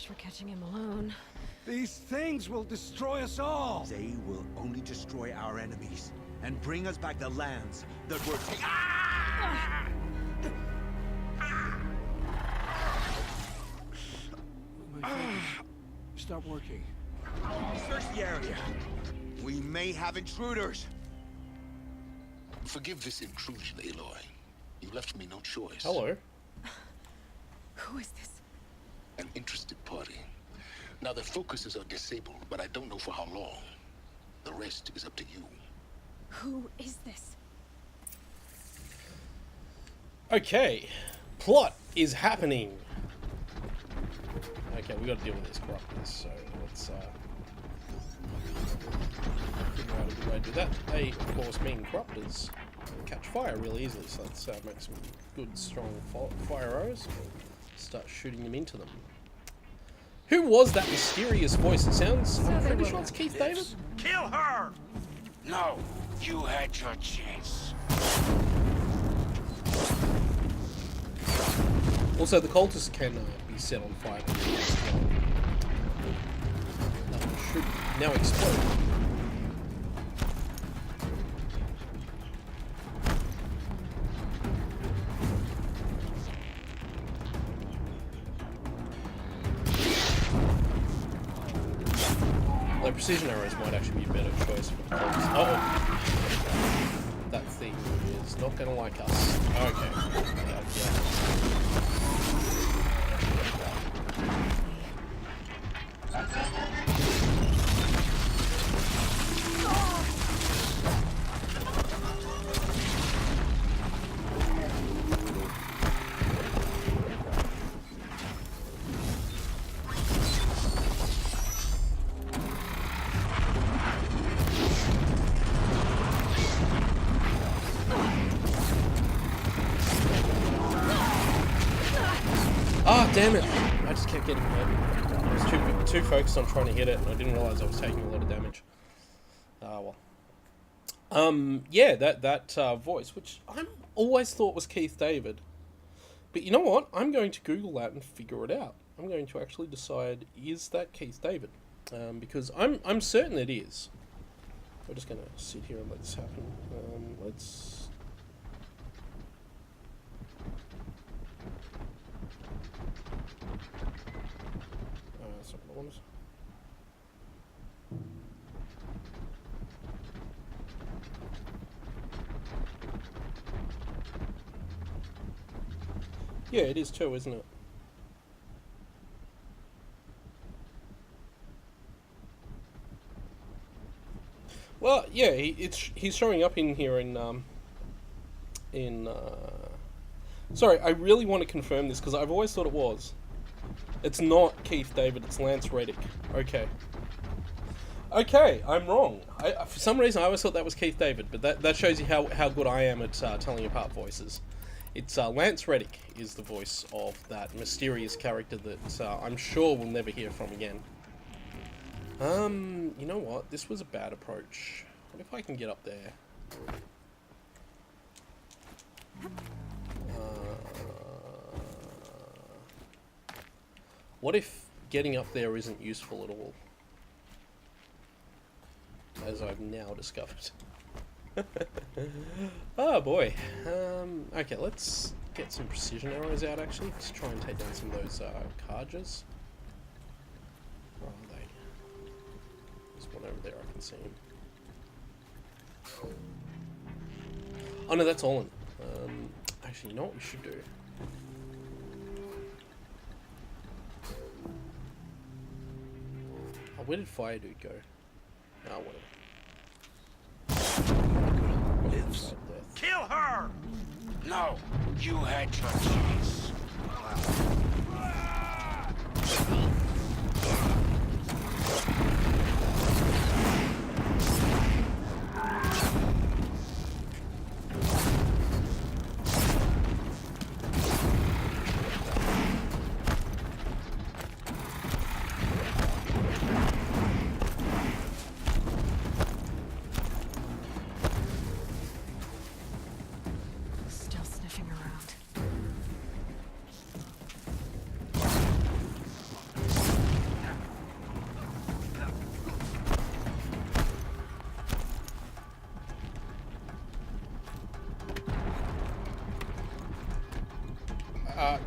For catching him alone. These things will destroy us all. They will only destroy our enemies and bring us back the lands that were taken. Ah! start working. Search the area. We may have intruders. Forgive this intrusion, Aloy. You left me no choice. Hello. Who is this? An interested party. Now their focuses are disabled, but I don't know for how long. The rest is up to you. Who is this? Okay. Plot is happening. Okay, we gotta deal with this corruptness, so let's figure out a good way to do that. They, of course, mean corruptors catch fire really easily, so let's make some good, strong fire arrows. Start shooting them into them. Who was that mysterious voice? It sounds... I'm pretty sure it's Keith David. Kill her! No, you had your chance. Also, the cultists can be set on fire. That should now explode. Like, precision arrows might actually be a better choice for the cultists. Oh! That thing is not gonna like us. Okay. Yeah. Ah, damn it! I just kept getting hit. I was too focused on trying to hit it, and I didn't realize I was taking a lot of damage. Ah, well. Yeah, that voice, which I always thought was Keith David. But you know what? I'm going to Google that and figure it out. I'm going to actually decide, is that Keith David? Because I'm certain it is. We're just going to sit here and let this happen. Let's... that's not what I wanted. Yeah, it is too, isn't it? Well, yeah, he's showing up in here sorry, I really want to confirm this because I've always thought it was. It's not Keith David, it's Lance Reddick. Okay. Okay, I'm wrong. For some reason, I always thought that was Keith David, but that shows you how good I am at telling apart voices. It's Lance Reddick is the voice of that mysterious character that I'm sure we'll never hear from again. You know what? This was a bad approach. What if I can get up there? What if getting up there isn't useful at all? As I've now discovered. Oh boy. Okay, let's get some precision arrows out actually. Let's try and take down some of those Karjas. Where are they? There's one over there, I can see him. Oh no, that's Olin. Actually, you know what we should do? Oh, where did Fire Dude go? Oh, whatever. Lives. Kill her! No, you had your chance. Still sniffing around.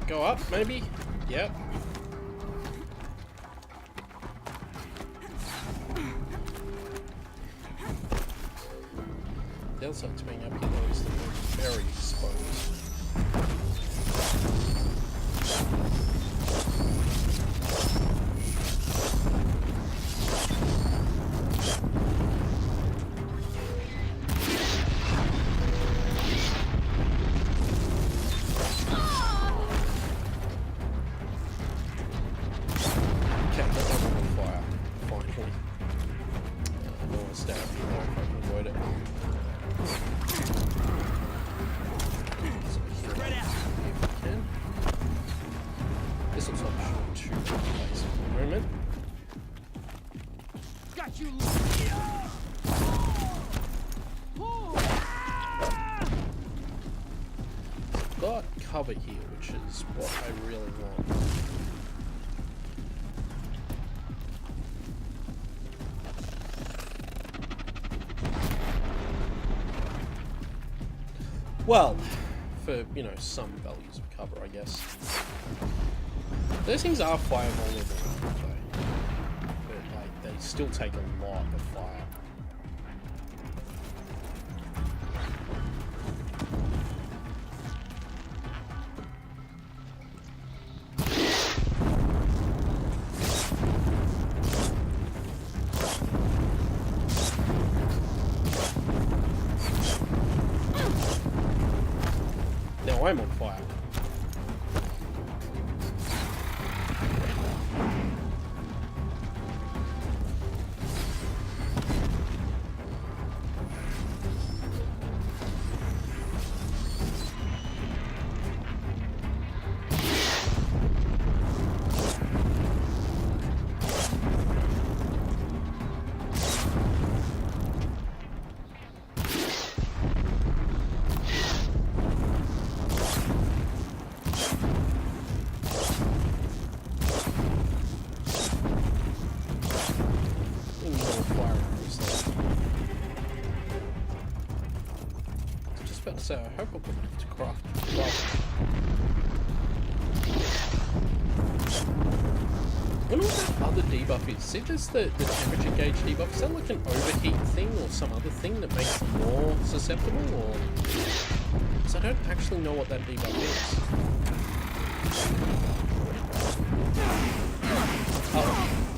Go up, maybe? Yep. The other side to being up here though is that we're very exposed. Got cover here, which is what I really want. Well, for, you know, some values of cover, I guess. Those things are fire vulnerable, though. But, like, they still take a lot of fire. Now I'm on fire. So I hope I'll put enough to craft. I wonder what that other debuff is. See, there's the temperature gauge debuff. Is that like an overheat thing or some other thing that makes them more susceptible? Or because I don't actually know what that debuff is.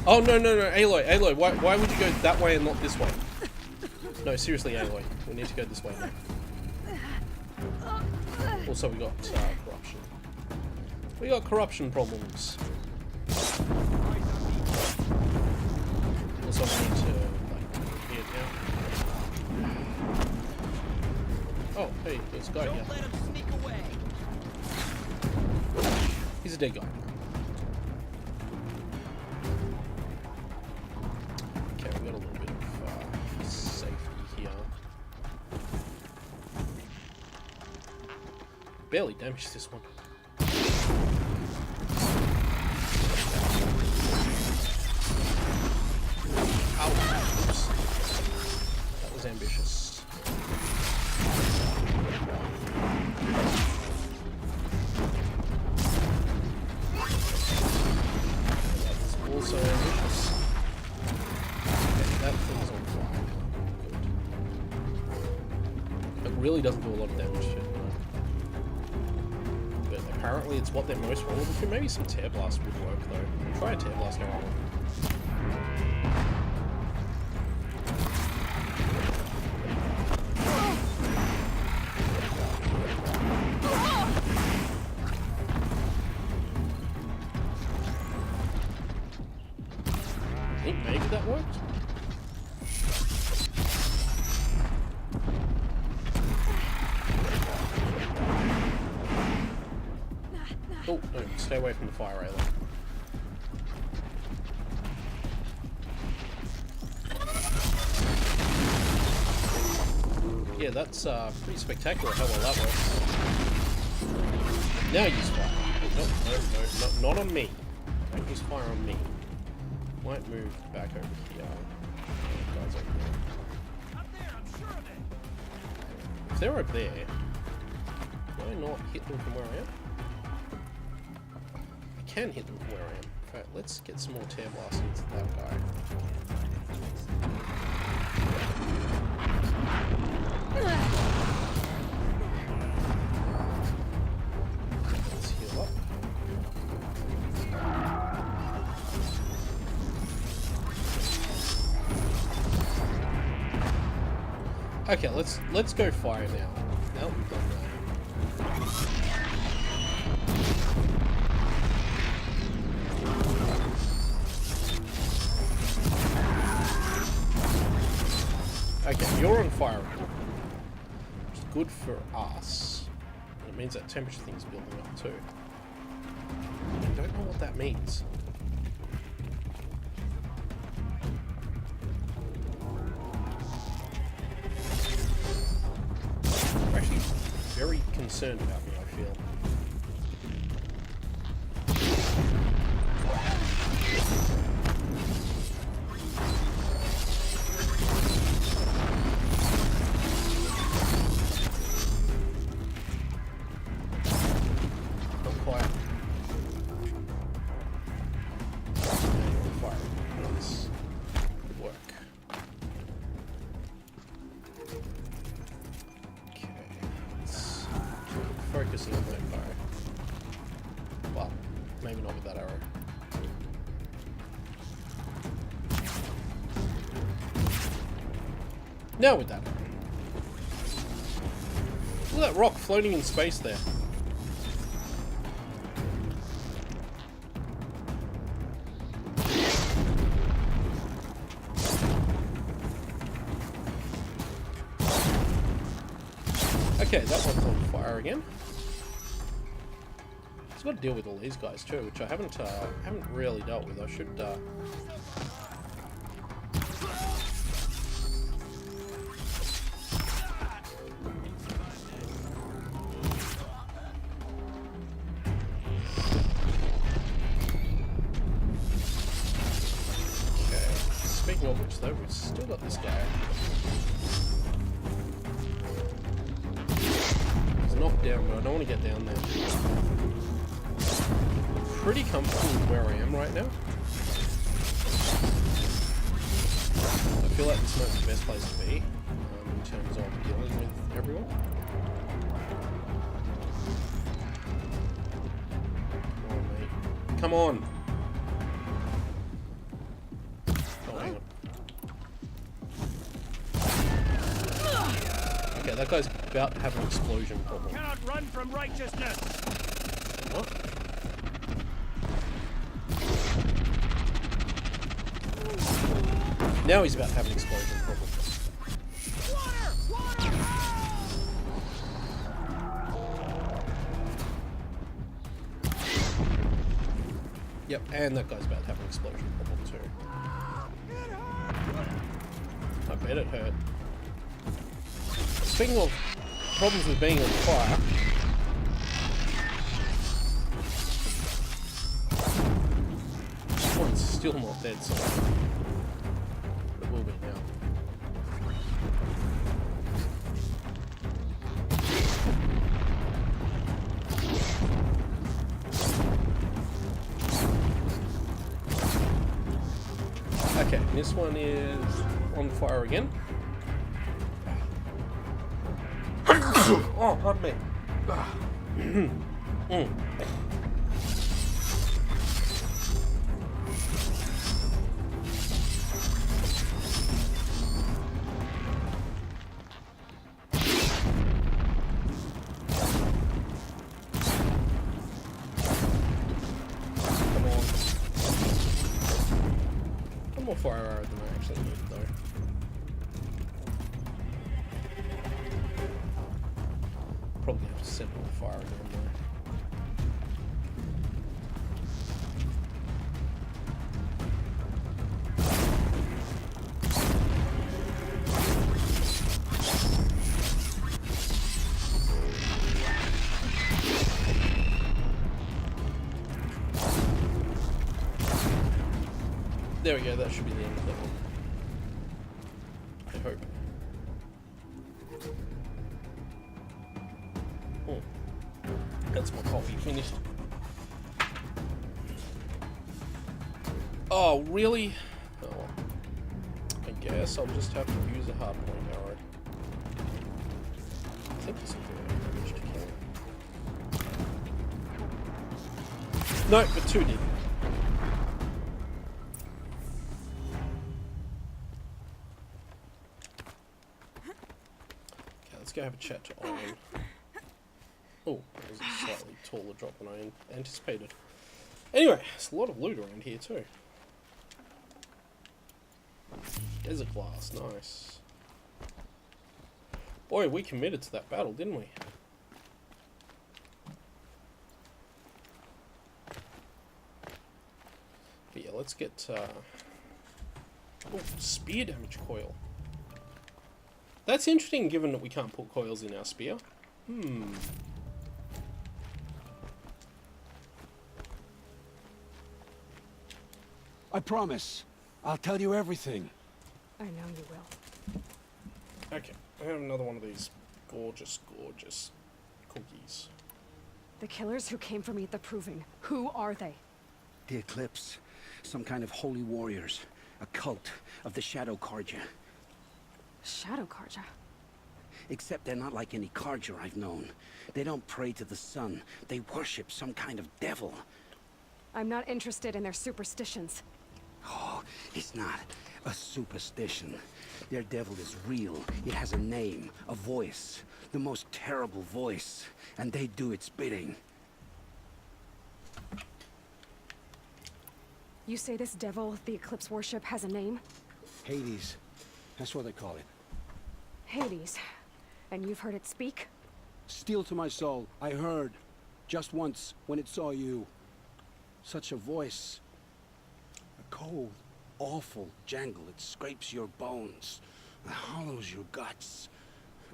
Oh no, Aloy, why would you go that way and not this way? No, seriously, Aloy, we need to go this way now. Also, we got corruption. We got corruption problems. Also, I need to like hit now. Oh, hey, there's a guy here. Don't let him sneak away. He's a dead guy. Okay, we got a little bit of safety here. Barely damaged this one. Ow. Oops. That was ambitious. That was also ambitious. Okay, that thing's on fire. Good. It really doesn't do a lot of damage to it. Apparently it's what they're most vulnerable to. Maybe some Tear Blast would work though. Try a Tear Blast now. I think maybe that worked. Oh, no, stay away from the fire railing. Yeah, that's pretty spectacular how well that works. Now use fire. No, not on me. Don't use fire on me. Might move back over here. Guys over there. Up there, I'm sure of it. If they're over there, can I not hit them from where I am? I can hit them from where I am. In fact, let's get some more Tear Blast into that guy. Okay, let's go fire now. Now we've done that. Okay, you're on fire again. Which is good for us. It means that temperature thing's building up too. I don't know what that means. They're actually very concerned about me, I feel. Focusing on that arrow. Well, maybe not with that arrow. Now with that arrow. Look at that rock floating in space there. Okay, that one's on fire again. I've got to deal with all these guys too, which I haven't really dealt with. I should. Okay. Speaking of which, though, we've still got this guy. He's knocked down, but I don't want to get down there. Pretty comfortable with where I am right now. I feel like this might be the best place to be in terms of dealing with everyone. Come on, mate. Come on! Oh, hang on. Okay, that guy's about to have an explosion problem. Cannot run from righteousness! What? Now he's about to have an explosion problem. Water! Water! Yep, and that guy's about to have an explosion problem too. I bet it hurt. Speaking of problems with being on fire, this one's still not dead, so it will be now. Okay, this one is on fire again. Oh, pardon me. Come on. One more fire arrow than I actually need, though. Probably have to set it on fire again, though. There we go, that should be the end of that one. I hope. Oh, that's my coffee finished. Oh, really? Oh, well. I guess I'll just have to use a hard point arrow. I think there's something I managed to kill. No, but two did. let's go have a chat to Owen. Oh, that was a slightly taller drop than I anticipated. Anyway, there's a lot of loot around here too. Desert glass, nice. Boy, we committed to that battle, didn't we? But yeah, let's get... Oh, spear damage coil. That's interesting given that we can't put coils in our spear. I promise. I'll tell you everything. I know you will. Okay, I have another one of these gorgeous, gorgeous cookies. The killers who came for me at the Proving, who are they? The Eclipse. Some kind of holy warriors. A cult of the Shadow Carja. Shadow Carja? Except they're not like any Carja I've known. They don't pray to the sun. They worship some kind of devil. I'm not interested in their superstitions. Oh, it's not a superstition. Their devil is real. It has a name, a voice. The most terrible voice. And they do its bidding. You say this devil the Eclipse worship has a name? Hades. That's what they call it. Hades. And you've heard it speak? Steel to my soul. I heard. Just once, when it saw you. Such a voice. A cold, awful jangle. It scrapes your bones. It hollows your guts.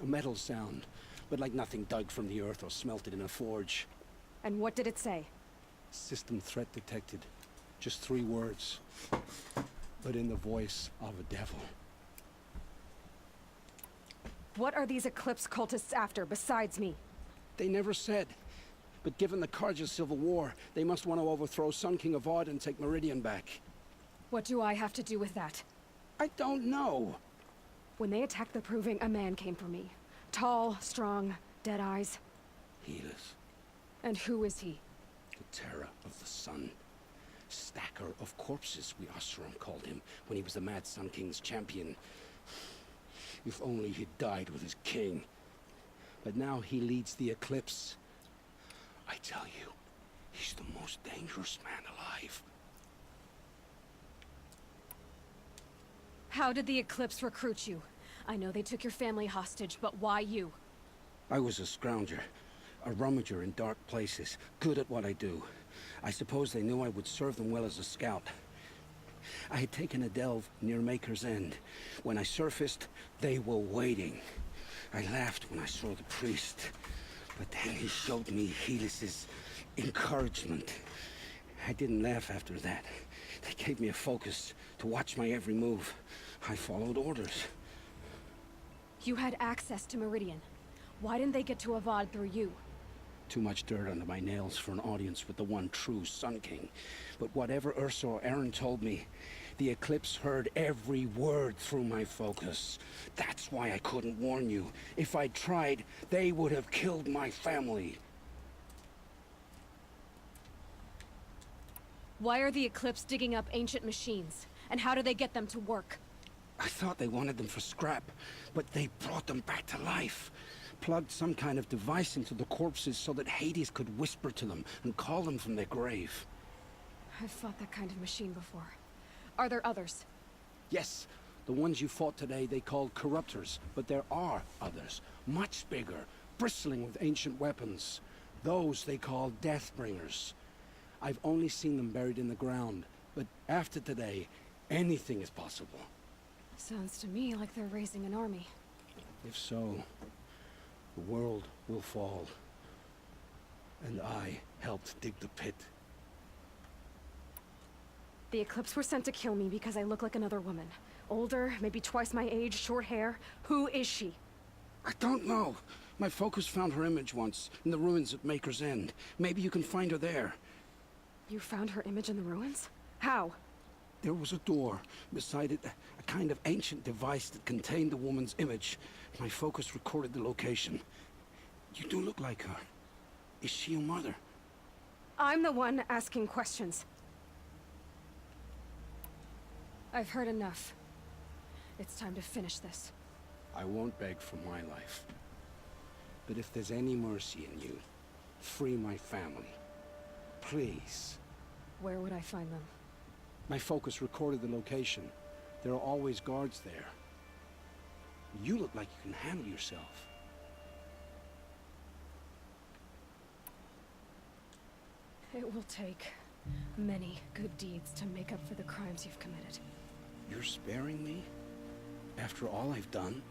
A metal sound, but like nothing dug from the earth or smelted in a forge. And what did it say? System threat detected. Just 3 words. But in the voice of a devil. What are these Eclipse cultists after, besides me? They never said. But given the Carja civil war, they must want to overthrow Sun King of Odd and take Meridian back. What do I have to do with that? I don't know. When they attacked the Proving, a man came for me. Tall, strong, dead eyes. Healers. And who is he? The terror of the sun. Stacker of corpses, we Oseram called him, when he was the Mad Sun King's champion. If only he'd died with his king. But now he leads the Eclipse. I tell you, he's the most dangerous man alive. How did the Eclipse recruit you? I know they took your family hostage, but why you? I was a scrounger, a rummager in dark places, good at what I do. I suppose they knew I would serve them well as a scout. I had taken a delve near Maker's End. When I surfaced, they were waiting. I laughed when I saw the priest, but then he showed me Helis's encouragement. I didn't laugh after that. They gave me a focus to watch my every move. I followed orders. You had access to Meridian. Why didn't they get to Avad through you? Too much dirt under my nails for an audience with the one true Sun King. But whatever Ursa or Aaron told me, the Eclipse heard every word through my focus. That's why I couldn't warn you. If I'd tried, they would have killed my family. Why are the Eclipse digging up ancient machines? And how do they get them to work? I thought they wanted them for scrap, but they brought them back to life. Plugged some kind of device into the corpses so that Hades could whisper to them and call them from their grave. I've fought that kind of machine before. Are there others? Yes, the ones you fought today they called corruptors, but there are others, much bigger, bristling with ancient weapons. Those they call Deathbringers. I've only seen them buried in the ground, but after today, anything is possible. Sounds to me like they're raising an army. If so, the world will fall. And I helped dig the pit. The Eclipse were sent to kill me because I look like another woman. Older, maybe twice my age, short hair. Who is she? I don't know. My focus found her image once, in the ruins at Maker's End. Maybe you can find her there. You found her image in the ruins? How? There was a door. Beside it, a kind of ancient device that contained the woman's image. My focus recorded the location. You do look like her. Is she your mother? I'm the one asking questions. I've heard enough. It's time to finish this. I won't beg for my life. But if there's any mercy in you, free my family. Please. Where would I find them? My focus recorded the location. There are always guards there. You look like you can handle yourself. It will take many good deeds to make up for the crimes you've committed. You're sparing me? After all I've done?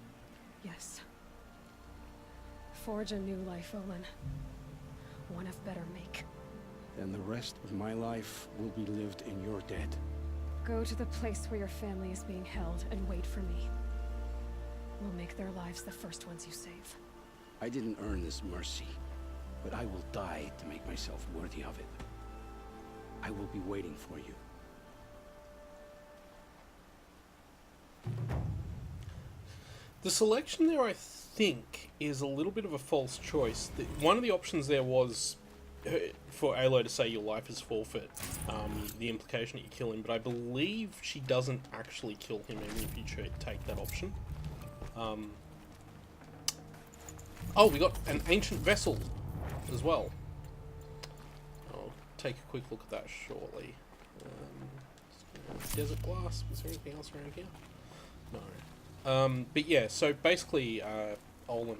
Yes. Forge a new life, Olin. One of better make. Then the rest of my life will be lived in your debt. Go to the place where your family is being held and wait for me. We'll make their lives the first ones you save. I didn't earn this mercy, but I will die to make myself worthy of it. I will be waiting for you. The selection there, I think, is a little bit of a false choice. One of the options there was for Aloy to say your life is forfeit, the implication that you kill him, but I believe she doesn't actually kill him even if you take that option. Oh, we got an ancient vessel as well. I'll take a quick look at that shortly. Desert glass, was there anything else around here? No. But yeah, so basically, Olin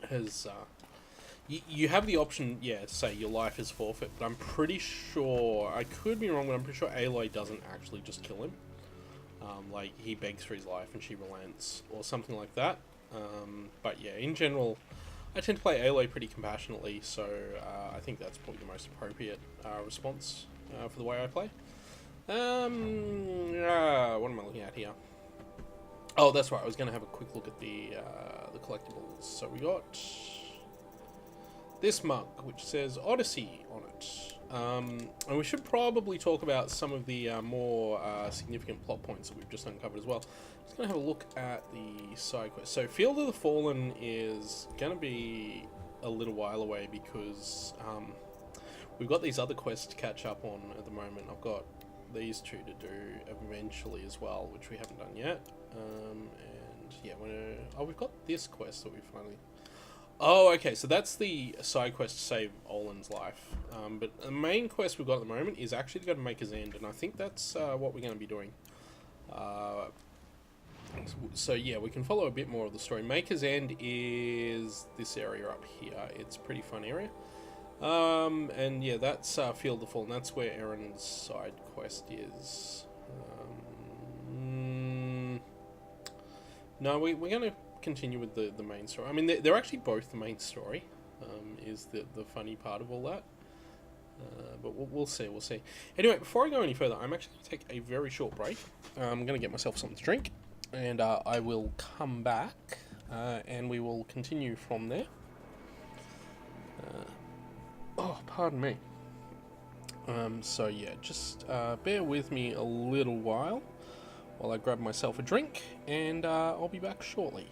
has, you have the option, yeah, to say your life is forfeit, but I'm pretty sure, I could be wrong, but I'm pretty sure Aloy doesn't actually just kill him. Like, he begs for his life and she relents, or something like that. But yeah, in general, I tend to play Aloy pretty compassionately, so I think that's probably the most appropriate response for the way I play. What am I looking at here? Oh, that's right, I was going to have a quick look at the collectibles. So we got this mug, which says Odyssey on it. And we should probably talk about some of the more significant plot points that we've just uncovered as well. Just going to have a look at the side quest. So Field of the Fallen is going to be a little while away because we've got these other quests to catch up on at the moment. I've got these two to do eventually as well, which we haven't done yet. And yeah, we've got this quest that we finally... Oh, okay, so that's the side quest to save Olin's life. But the main quest we've got at the moment is actually to go to Maker's End, and I think that's what we're going to be doing. So yeah, we can follow a bit more of the story. Maker's End is this area up here. It's a pretty fun area. And yeah, that's Field of the Fallen. That's where Erin's side quest is. No, we're going to continue with the main story. I mean, they're actually both the main story, is the funny part of all that. But we'll see, we'll see. Anyway, before I go any further, I'm actually going to take a very short break. I'm going to get myself something to drink, and I will come back, and we will continue from there. Oh, pardon me. So yeah, just bear with me a little while I grab myself a drink, and I'll be back shortly.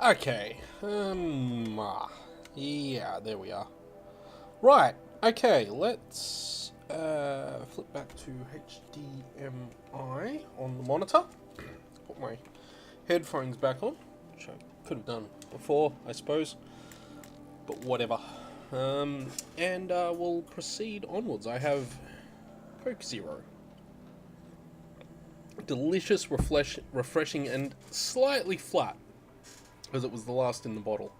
Okay. Yeah, there we are. Right. Okay, let's flip back to HDMI on the monitor. Put my headphones back on, which I could have done before, I suppose. But whatever. And we'll proceed onwards. I have Coke Zero. Delicious, refreshing, and slightly flat, because it was the last in the bottle.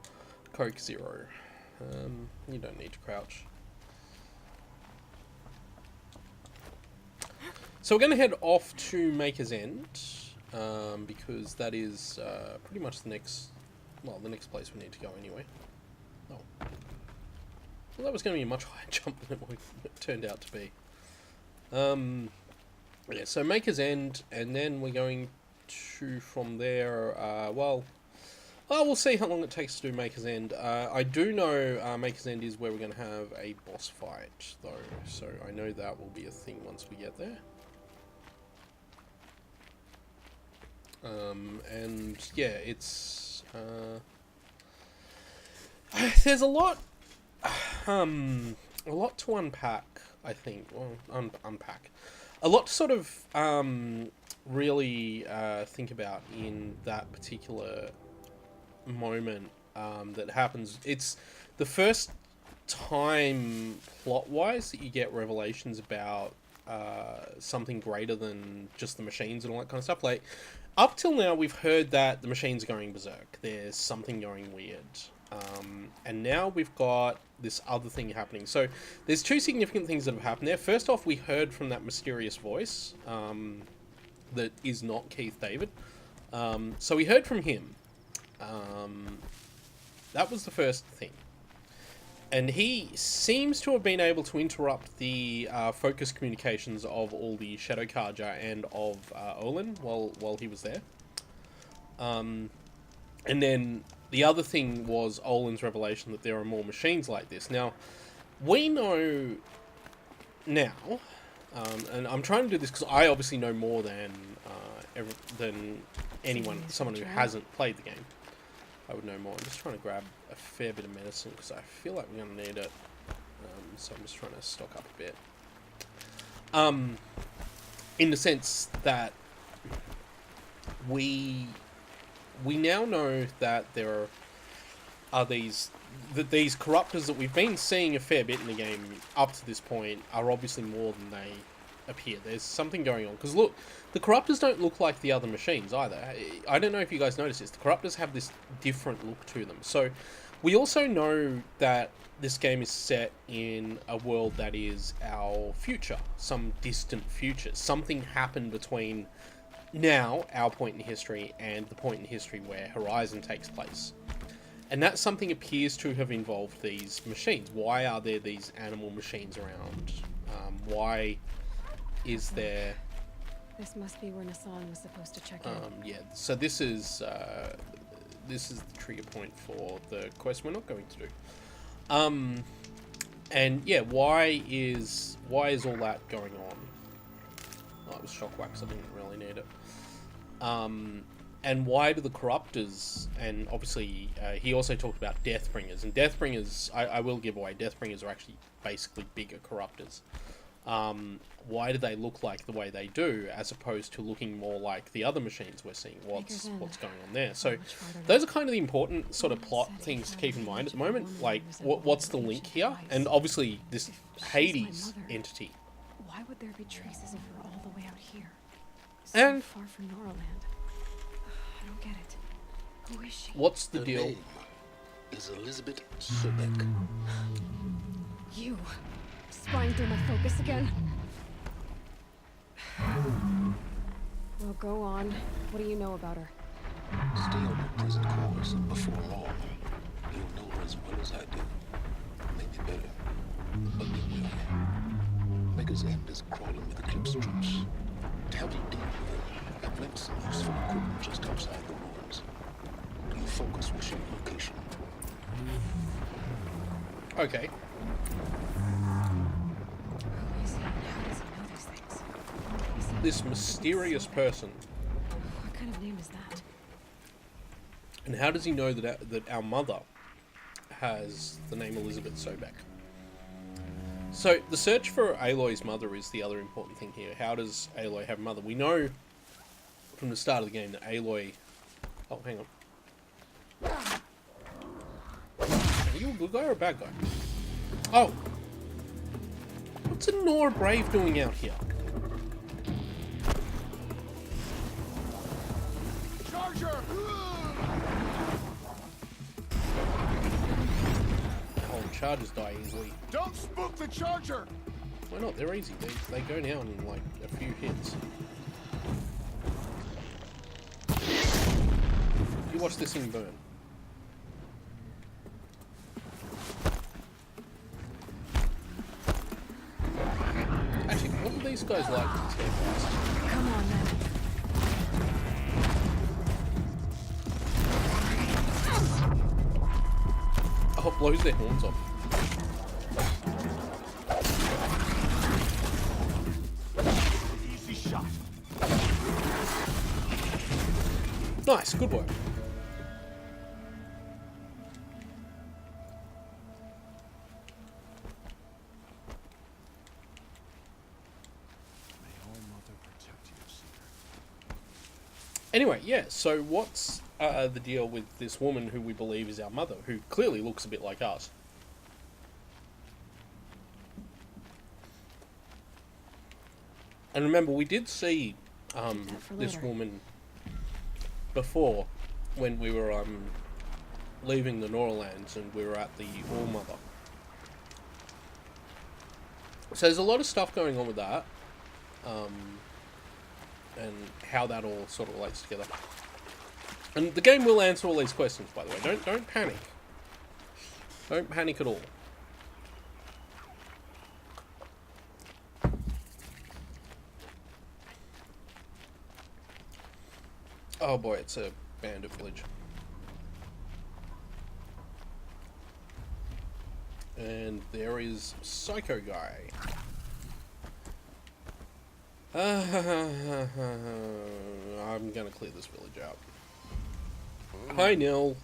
Coke Zero. You don't need to crouch. So we're going to head off to Maker's End, because that is pretty much the next place we need to go anyway. Oh. Well, that was going to be a much higher jump than it turned out to be. Yeah, so Maker's End, and then we're going to, from there, we'll see how long it takes to do Maker's End. I do know Maker's End is where we're going to have a boss fight, though, so I know that will be a thing once we get there. And yeah, it's there's a lot to unpack, I think. Well, unpack. A lot to sort of really think about in that particular moment that happens. It's the first time plot-wise that you get revelations about something greater than just the machines and all that kind of stuff. Like, up till now, we've heard that the machines are going berserk. There's something going weird. And now we've got this other thing happening. So there's two significant things that have happened there. First off, we heard from that mysterious voice that is not Keith David. So we heard from him. That was the first thing. And he seems to have been able to interrupt the focus communications of all the Shadow Carja and of Olin while he was there. And then the other thing was Olin's revelation that there are more machines like this. Now, we know now, and I'm trying to do this because I obviously know more than someone who hasn't played the game. I would know more. I'm just trying to grab a fair bit of medicine because I feel like we're going to need it. So I'm just trying to stock up a bit. In the sense that we now know that there are these corruptors that we've been seeing a fair bit in the game up to this point are obviously more than they appear. There's something going on. Because look, the corruptors don't look like the other machines either. I don't know if you guys noticed this. The corruptors have this different look to them. So we also know that this game is set in a world that is our future. Some distant future. Something happened between now, our point in history, and the point in history where Horizon takes place. And that something appears to have involved these machines. Why are there these animal machines around? Why is there... This must be where Nassan was supposed to check in. Yeah, so this is the trigger point for the quest we're not going to do. And yeah, why is all that going on? Oh, it was shock wax, I didn't really need it. And why do the corruptors, and obviously he also talked about Deathbringers, and Deathbringers, I will give away, Deathbringers are actually basically bigger corruptors. Why do they look like the way they do, as opposed to looking more like the other machines we're seeing? What's going on there? So those are kind of the important sort of plot things to keep in mind at the moment. Like, what's the link here? And obviously this Hades entity. Why would there be traces of her all the way out here? And far from Norland. I don't get it. Who is she? What's the deal? Name is Elizabeth Sobek. You spying through my focus again? Well, go on. What do you know about her? Stay on your present course, and before long, you'll know her as well as I do. Maybe better. But be wary. Maker's End is crawling with Eclipse troops. To help you deal with them, I've left some useful equipment just outside the ruins. You focus with your location. Okay. This mysterious person. What kind of name is that? And how does he know that our mother has the name Elizabeth Sobek? So the search for Aloy's mother is the other important thing here. How does Aloy have a mother? We know from the start of the game that Aloy... Oh, hang on. Are you a good guy or a bad guy? Oh! What's a Nora Brave doing out here? Charger! Oh, chargers die easily. Don't spook the charger! Why not? They're easy. They go down in like a few hits. You watch this thing burn. Actually, what do these guys like to tear past? Come on, then. Oh, it blows their horns off. Easy shot. Nice, good work. Anyway, yeah, so what's the deal with this woman who we believe is our mother, who clearly looks a bit like us? And remember, we did see this woman before when we were leaving the Norlands and we were at the All-Mother. So there's a lot of stuff going on with that. And how that all sort of relates together. And the game will answer all these questions, by the way. Don't panic. Don't panic at all. Oh boy, it's a bandit village. And there is Psycho Guy. I'm gonna clear this village out. Hi, Nil.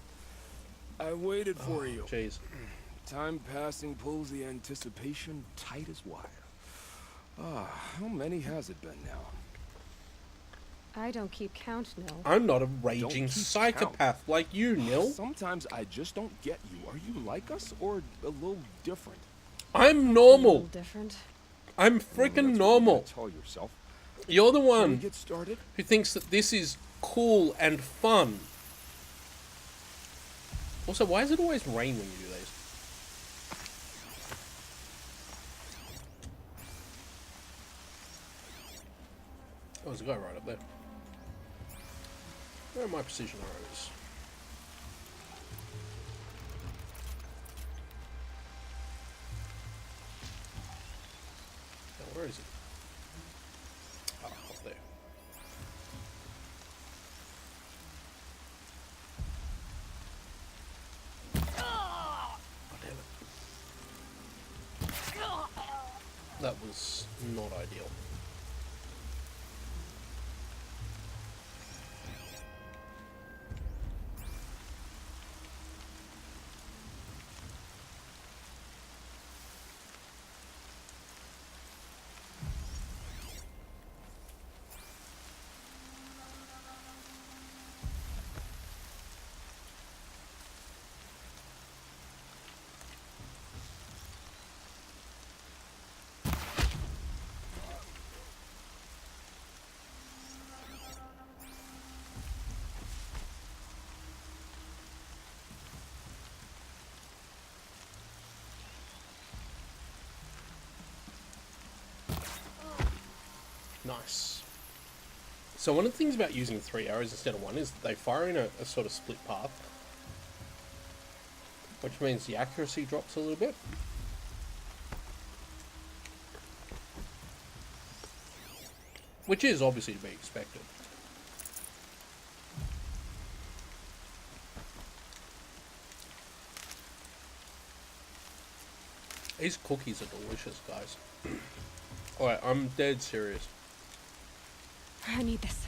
I waited for you. Jeez. Time passing pulls the anticipation tight as wire. How many has it been now? I don't keep count, Nil. I'm not a raging psychopath like you, Nil. Sometimes I just don't get you. Are you like us or a little different? I'm normal. A little different. I'm freaking normal. Tell yourself. You're the one get started? who thinks that this is cool and fun. Also, why does it always rain when you do these? Oh, there's a guy right up there. Where are my precision arrows? Now, where is he? Ah, up there. God damn it. That was not ideal. Nice. So one of the things about using 3 arrows instead of 1 is that they fire in a sort of split path, which means the accuracy drops a little bit. Which is obviously to be expected. These cookies are delicious, guys. Alright, I'm dead serious. I need this.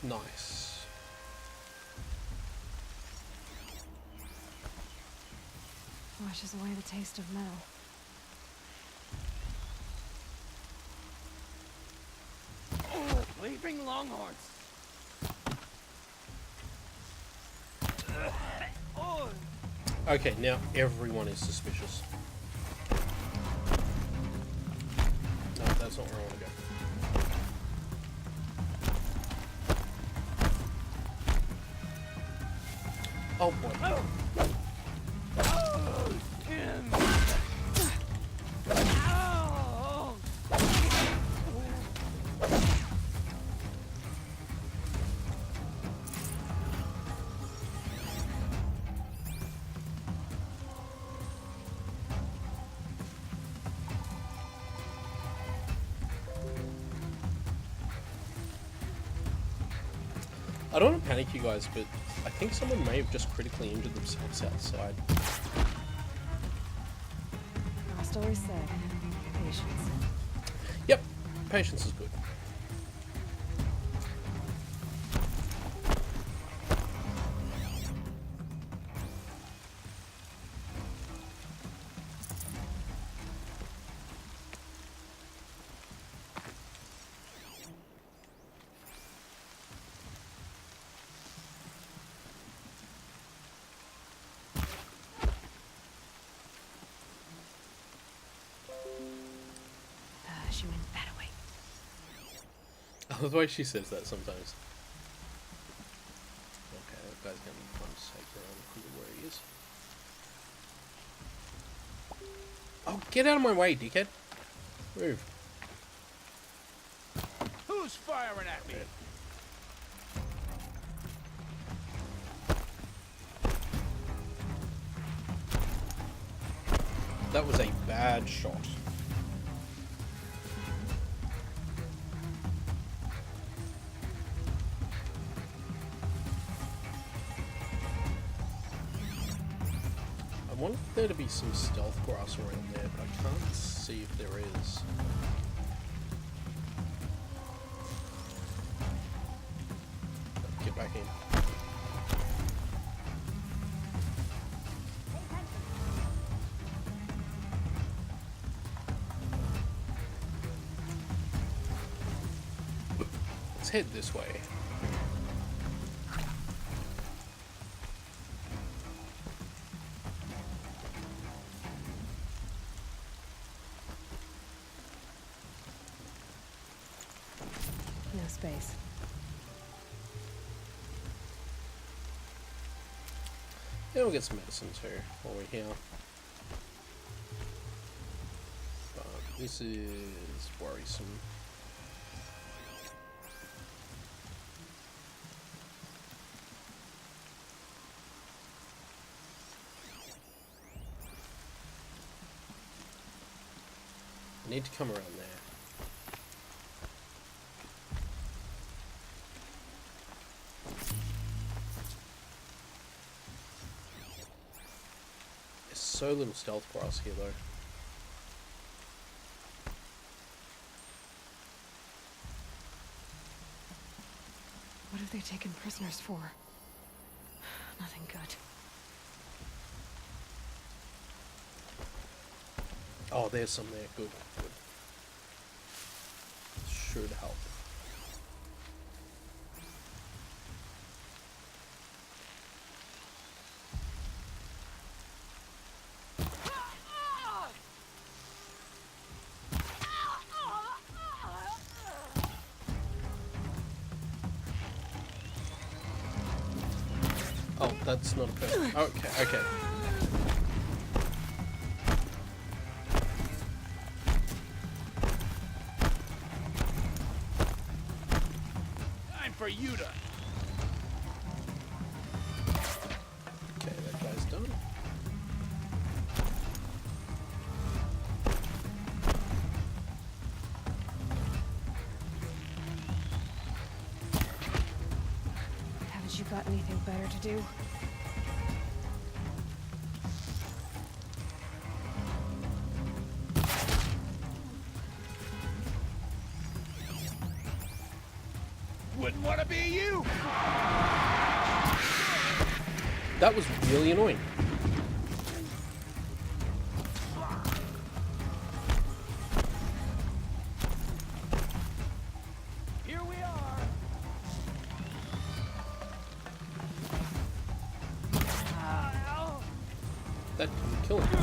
Nice. Washes away the taste of metal. Leaping longhorns. Okay, now everyone is suspicious. No, that's not where I want to go. Oh boy. I don't want to panic you guys, but I think someone may have just critically injured themselves outside. Last always said, patience. Yep, patience is good. She went that way. I love the way she says that sometimes. Okay, that guy's gonna be fun to take around because of where he is. Oh, get out of my way, dickhead. Move. Who's firing at me? That was a bad shot. I want there to be some stealth grass around there, but I can't see if there is. Get back in. Let's head this way. No space. Yeah, we'll get some medicine too while we're here. But this is worrisome. I need to come around there. There's so little stealth grass here though. What have they taken prisoners for? Nothing good. Oh, there's some there. Good, good. Should help. Oh, that's not a person. Okay, okay. Time for you to. Okay, that guy's done. Haven't you got anything better to do? Wouldn't want to be you. That was really annoying. Here we are. That didn't kill him.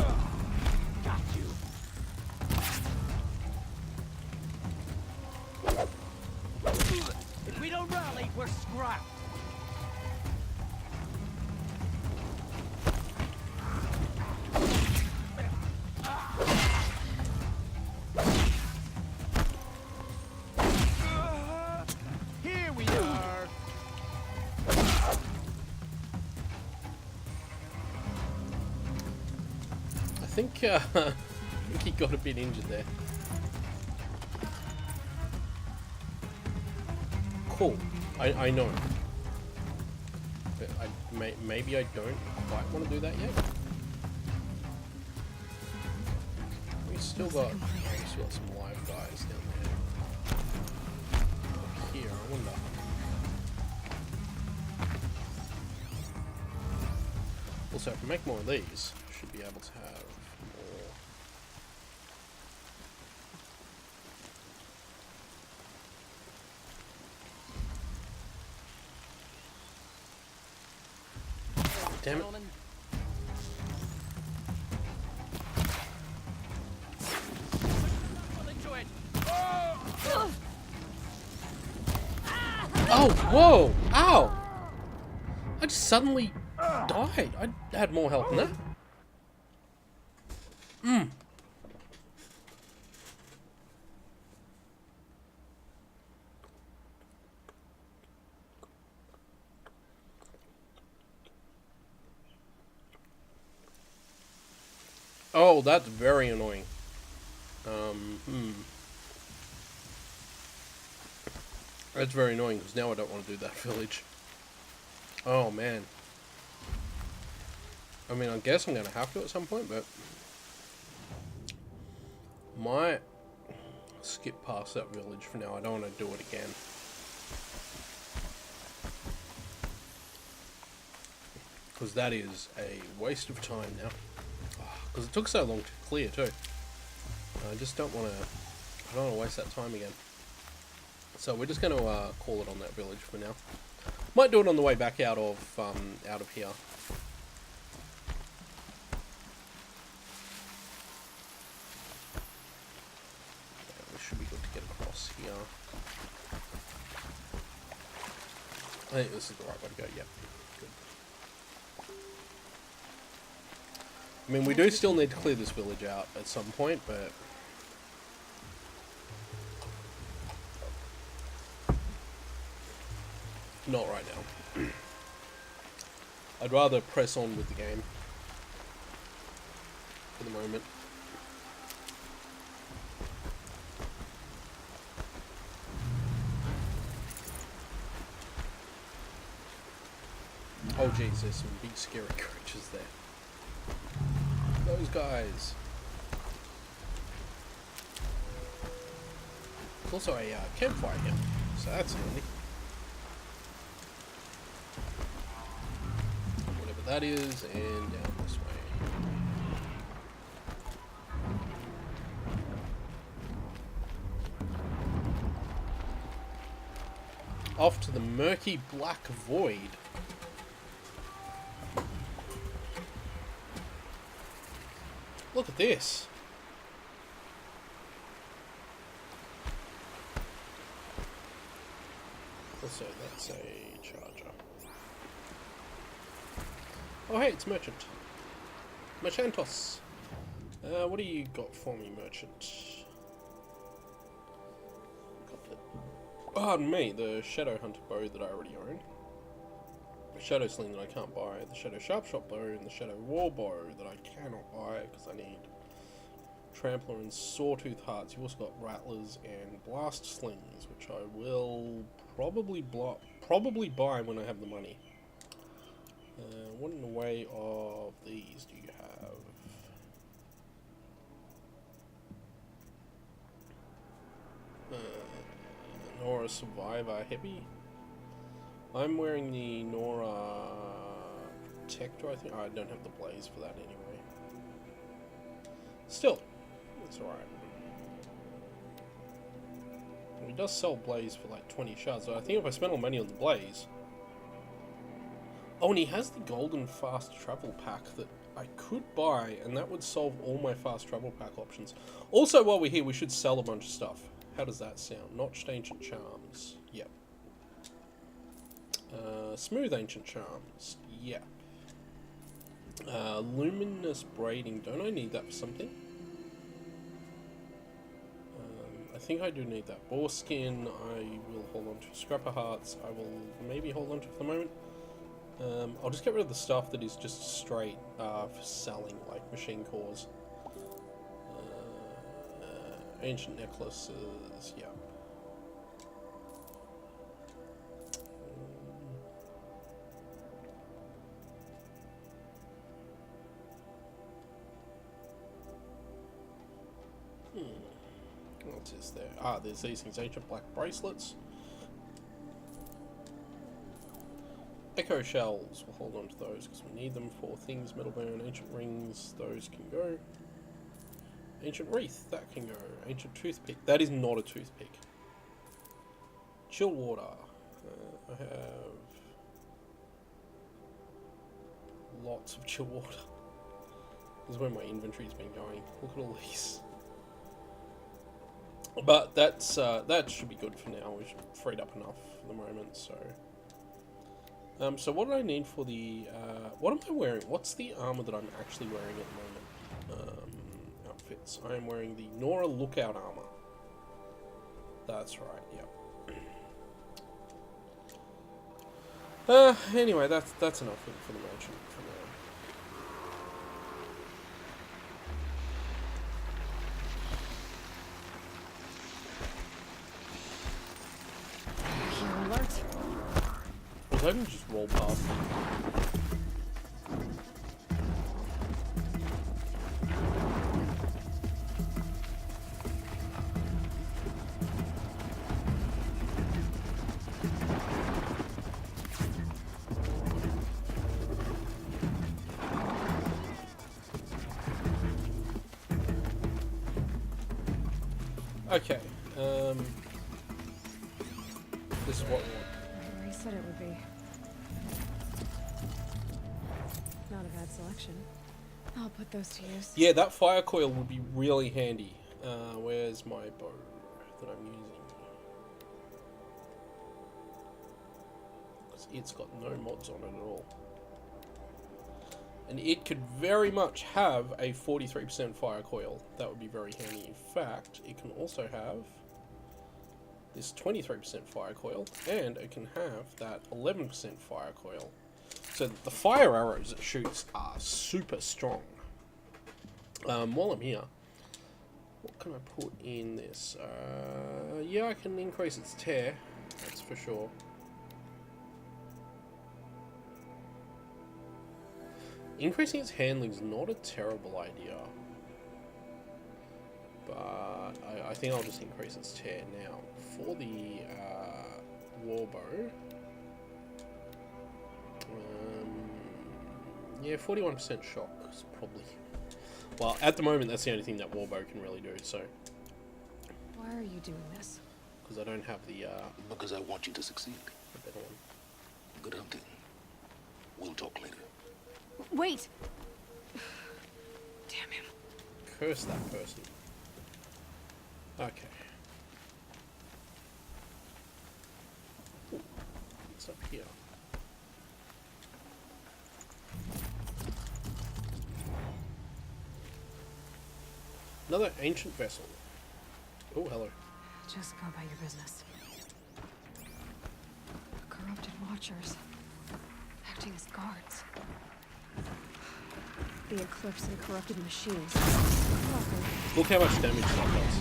Got you. If we don't rally, we're scrapped. Here we are. I think he got a bit injured there. Cool. I know. But maybe I don't quite want to do that yet. We still got some live guys down there. Up here, I wonder. Also, if I make more of these, I should be able to have more. Damn it. Oh, whoa! Ow! I just suddenly died. I had more health than that. Oh, that's very annoying. That's very annoying because now I don't want to do that village. Oh man. I mean, I guess I'm going to have to at some point, but might skip past that village for now. I don't want to do it again. Because that is a waste of time now. Because it took so long to clear too. I just don't want to. I don't want to waste that time again. So we're just going to call it on that village for now. Might do it on the way back out of here. We should be good to get across here. I think this is the right way to go. Yep. Good. I mean, we do still need to clear this village out at some point, but not right now. I'd rather press on with the game for the moment. Oh jeez, there's some big scary creatures there. Those guys. There's also a campfire here, so that's handy. Whatever that is, and down this way. Off to the murky black void. Look at this. Also, that's a charger. Oh hey, it's Merchant. Merchantos. What do you got for me, Merchant? Got the... Pardon me, the Shadow Hunter bow that I already own. The Shadow Sling that I can't buy, the Shadow Sharpshot bow, and the Shadow War bow that I cannot buy because I need Trampler and Sawtooth Hearts. You've also got Rattlers and Blast Slings, which I will probably buy when I have the money. What in the way of these do you have? Nora Survivor Heavy. I'm wearing the Nora Protector, I think. Oh, I don't have the blaze for that anyway. Still, it's alright. He does sell blaze for like 20 shards, so I think if I spend all money on the blaze... Oh, and he has the golden fast travel pack that I could buy, and that would solve all my fast travel pack options. Also, while we're here, we should sell a bunch of stuff. How does that sound? Notched Ancient Charms. Yep. Smooth Ancient Charms. Yeah. Luminous Braiding. Don't I need that for something? I think I do need that. Boar Skin, I will hold on to. Scrapper Hearts, I will maybe hold on to for the moment. I'll just get rid of the stuff that is just straight for selling, like machine cores. Ancient necklaces, yeah. What is there? Ah, there's these things. Ancient black bracelets. Echo shells, we'll hold on to those because we need them for things. Metalbone, ancient rings, those can go. Ancient wreath, that can go. Ancient toothpick, that is not a toothpick. Chill water, I have lots of chill water. This is where my inventory's been going. Look at all these. But that's that should be good for now. We should have freed up enough for the moment, so. So what do I need for the, what am I wearing? What's the armor that I'm actually wearing at the moment? Outfits. I am wearing the Nora Lookout armor. That's right, yep. Anyway, that's enough for the mansion for now. I can just roll past them. Okay, this is what we want. Where he said it would be. Not a bad selection. I'll put those to use. Yeah, that fire coil would be really handy. Where's my bow that I'm using? Because it's got no mods on it at all. And it could very much have a 43% fire coil. That would be very handy. In fact, it can also have this 23% fire coil, and it can have that 11% fire coil. So the fire arrows it shoots are super strong. While I'm here, what can I put in this? Yeah, I can increase its tear, that's for sure. Increasing its handling is not a terrible idea. But I think I'll just increase its tear now. For the warbow, yeah, 41% shock is probably... Well, at the moment, that's the only thing that warbow can really do, so... Why are you doing this? Because I don't have the, Because I want you to succeed. a better one. Good hunting. We'll talk later. Wait! Damn him. Curse that person. Okay. Ooh, what's up here? Another ancient vessel. Oh, hello. Just go about your business. Corrupted watchers. Acting as guards. The Eclipse and corrupted machines. Look how much damage that does.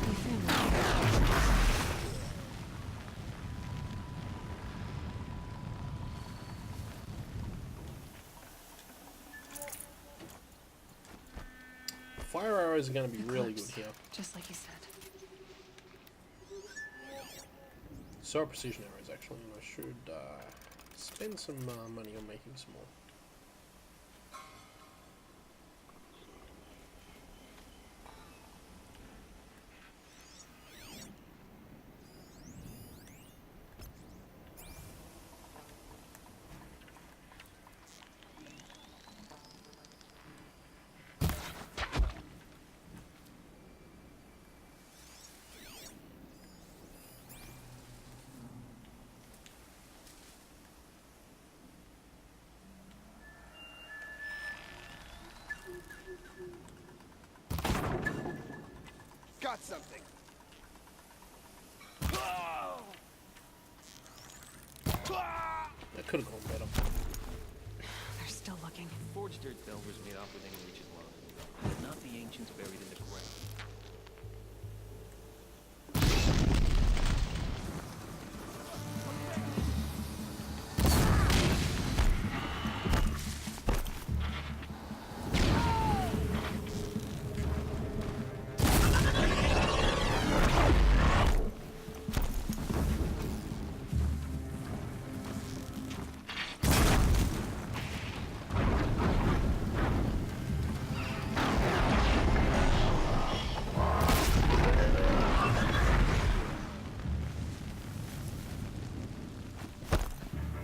Fire arrows are going to be really good here. Just like you said. So are precision arrows actually, and I should spend some money on making some more. Got something. That could have gone better. They're still looking. Forged dirt delvers made off with any reaches long, but not the ancients buried in the ground.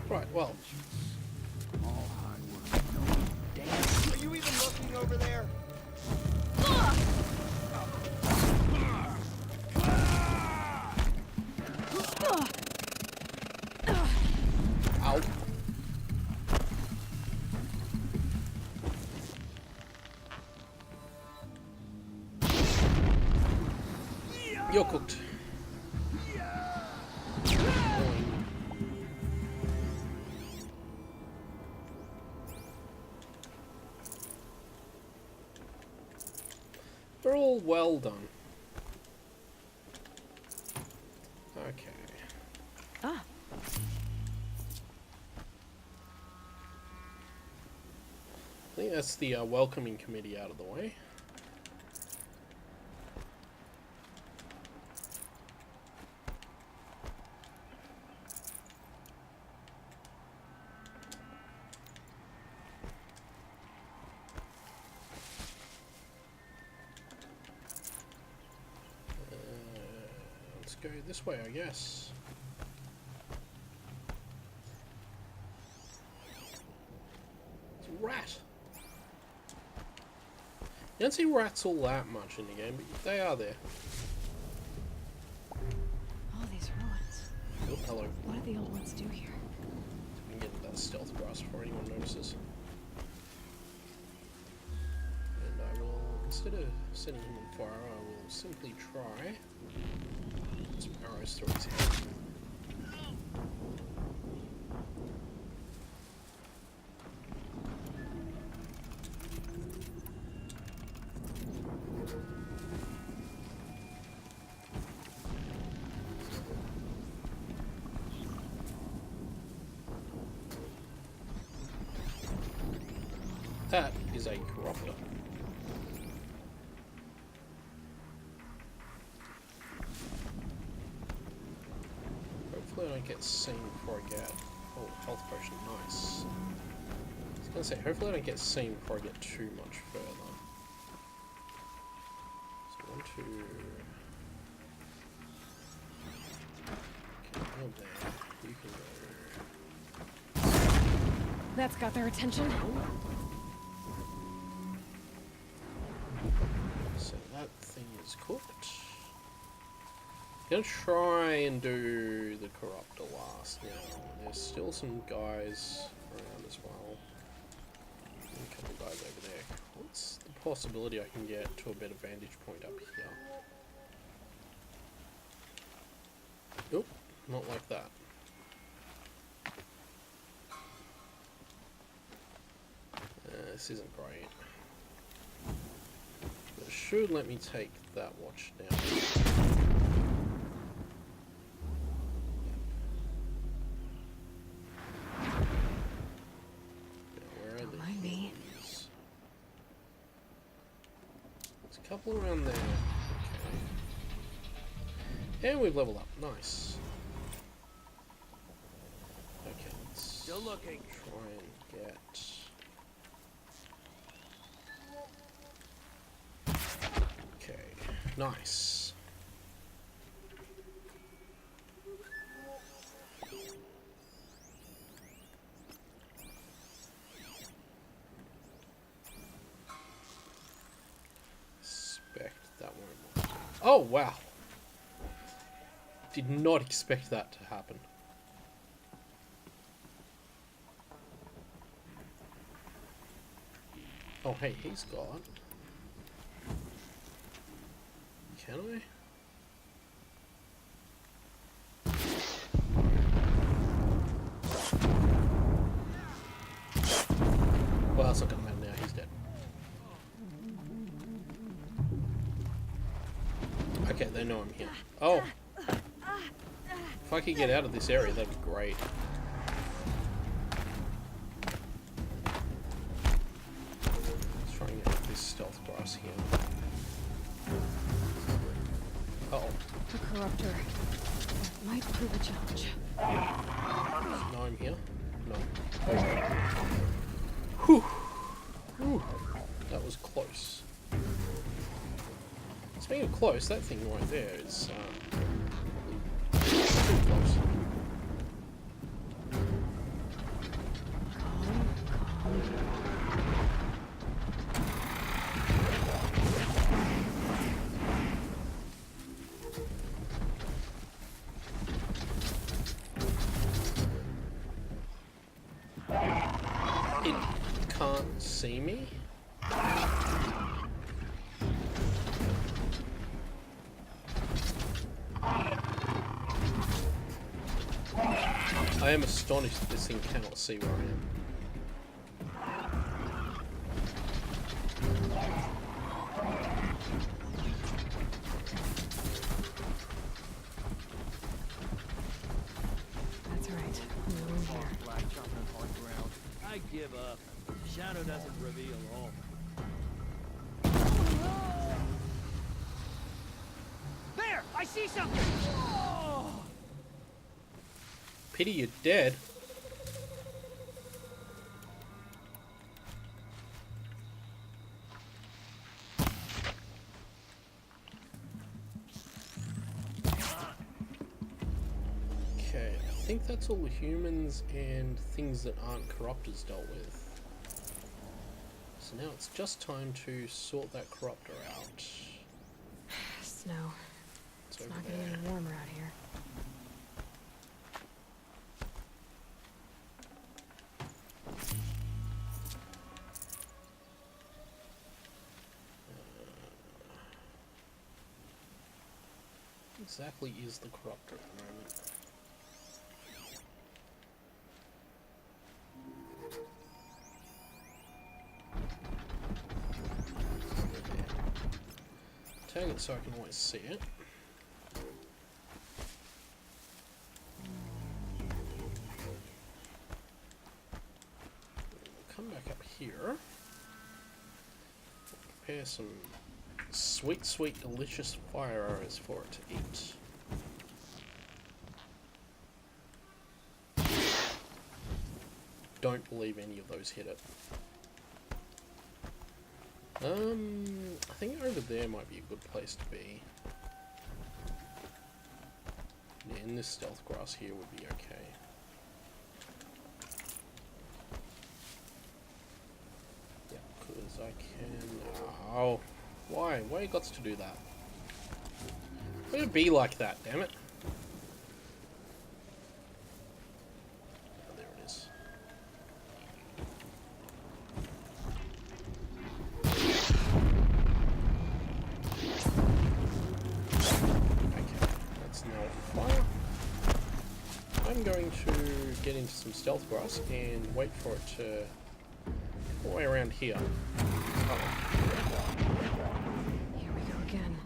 Right, well. Are you even looking over there? Ow. You're cooked. They're all well done. Okay. Ah. I think that's the welcoming committee out of the way. Let's go this way, I guess. It's a rat. You don't see rats all that much in the game, but they are there. All these ruins. Oh, hello. What do the old ones do here? We can get that stealth grass before anyone notices. And I will, instead of setting him on fire, I will simply try some arrows through his head. That is a corruptor. Hopefully I don't get seen before I get... Oh, health potion, nice. I was gonna say, hopefully I don't get seen before I get too much further. So 1, 2... Okay, you're there. You can go... That's got their attention. So that thing is cooked. I'm gonna try and do the corruptor last now. There's still some guys around as well. And a couple guys over there. What's the possibility I can get to a better vantage point up here? Nope, not like that. This isn't great. But it should let me take that watch down. Don't mind me. There's a couple around there. Okay. And we've leveled up. Nice. Okay, let's... Still looking. Try and get... Okay, nice. Expect that won't work. Oh, wow. Did not expect that to happen. Oh, hey, he's got... Can I? Well, that's not gonna matter now, he's dead. Okay, they know I'm here. Oh! If I could get out of this area, that'd be great. Let's try and get this stealth grass here. Uh-oh. The corruptor. That might prove a challenge. No, I'm here? No. Whew. Whew. That was close. Speaking of close, that thing right there is pretty close. It can't see me? I am astonished that this thing cannot see where I am. That's right. No one here. Black jumping on ground. I give up. Shadow doesn't reveal all. There! I see something! Pity you're dead. Okay, I think that's all the humans and things that aren't corruptors dealt with. So now it's just time to sort that corruptor out. Snow. It's over not getting there. any warmer out here. Exactly is the corruptor at the moment. Tag it so I can always see it. Come back up here. Prepare some sweet, sweet, delicious fire arrows for it to eat. Don't believe any of those hit it. I think over there might be a good place to be. Yeah, in this stealth grass here would be okay. Yeah, because I can... Oh, why? Why you got to do that? Why would it be like that, damn it? Oh, there it is. I'm going to get into some stealth grass and wait for it to go all the way around here. Oh. Here we go again.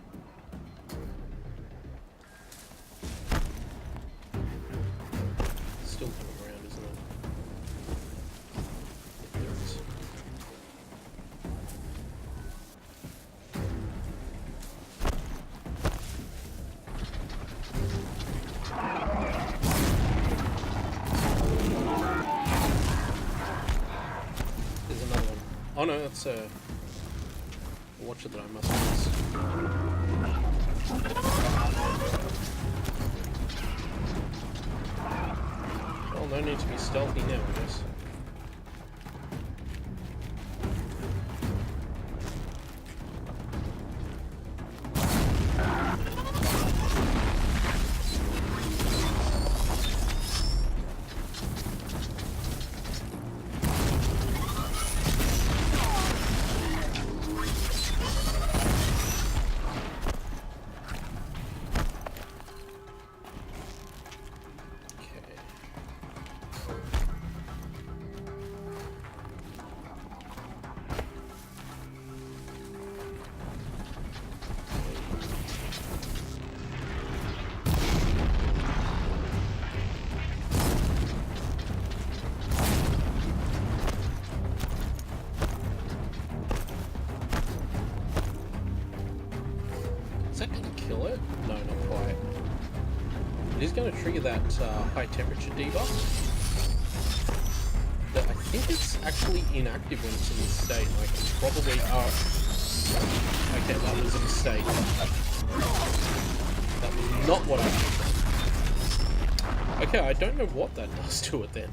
Still coming around, isn't it? There it is. Oh no, that's a watcher that I must miss. Well, no need to be stealthy now, I guess. Is that going to kill it? No, not quite. It is going to trigger that high temperature debuff. But I think it's actually inactive when it's in this state. I can probably... Oh. Okay, that was a mistake. That was not what I did. Okay, I don't know what that does to it then.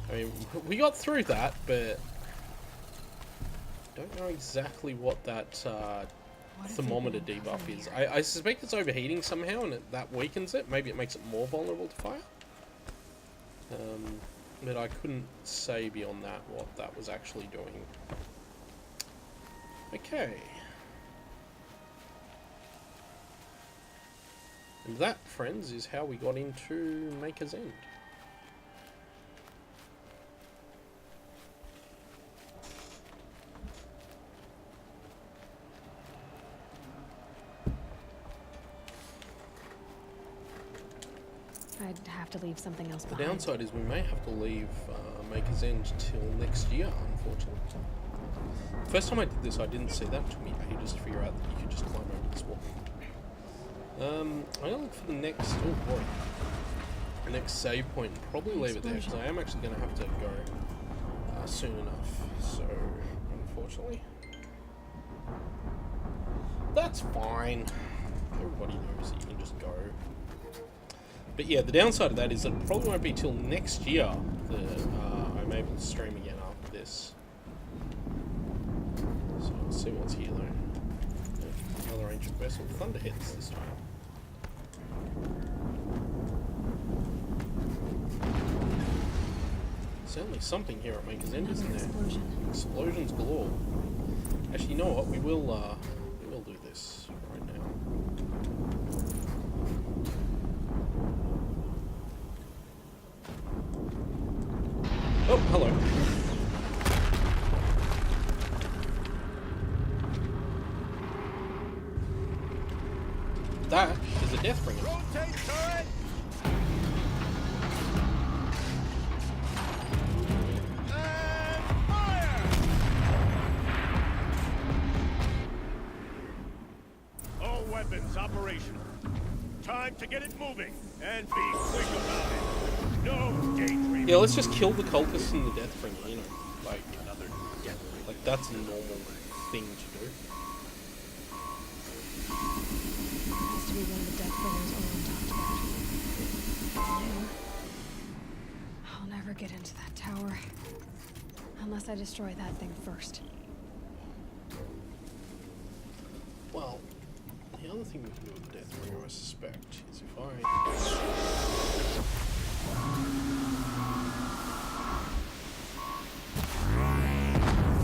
I mean, we got through that, but... don't know exactly what that... thermometer debuff is. I suspect it's overheating somehow and that weakens it. Maybe it makes it more vulnerable to fire. But I couldn't say beyond that what that was actually doing. Okay. And that, friends, is how we got into Maker's End. I'd have to leave something else behind. The downside is we may have to leave Maker's End till next year, unfortunately. First time I did this, I didn't see that. It took me ages to figure out that you could just climb over this wall. I'm gonna look for the next. Oh boy, the next save point and probably leave it there because I am actually gonna have to go soon enough. So, unfortunately, that's fine. Everybody knows that you can just go. But yeah, the downside of that is that it probably won't be till next year that I'm able to stream again after this. So let's see what's here though. Another ancient vessel. Thunderheads this time. Certainly something here at Maker's End, isn't there? Explosions galore. Actually, you know what? We will do this right now. Oh, hello. That is a Deathbringer. Rotate turret! And fire! All weapons operational. Time to get it moving and be quick about it. No daydreaming. Yeah, let's just kill the cultists and the Deathbringer, you know. Like, that's a normal thing to do. Has to be one of the Deathbringers Owen talked about. I'll never get into that tower. Unless I destroy that thing first. Well, the other thing we can do with the Deathbringer, I suspect, is if I...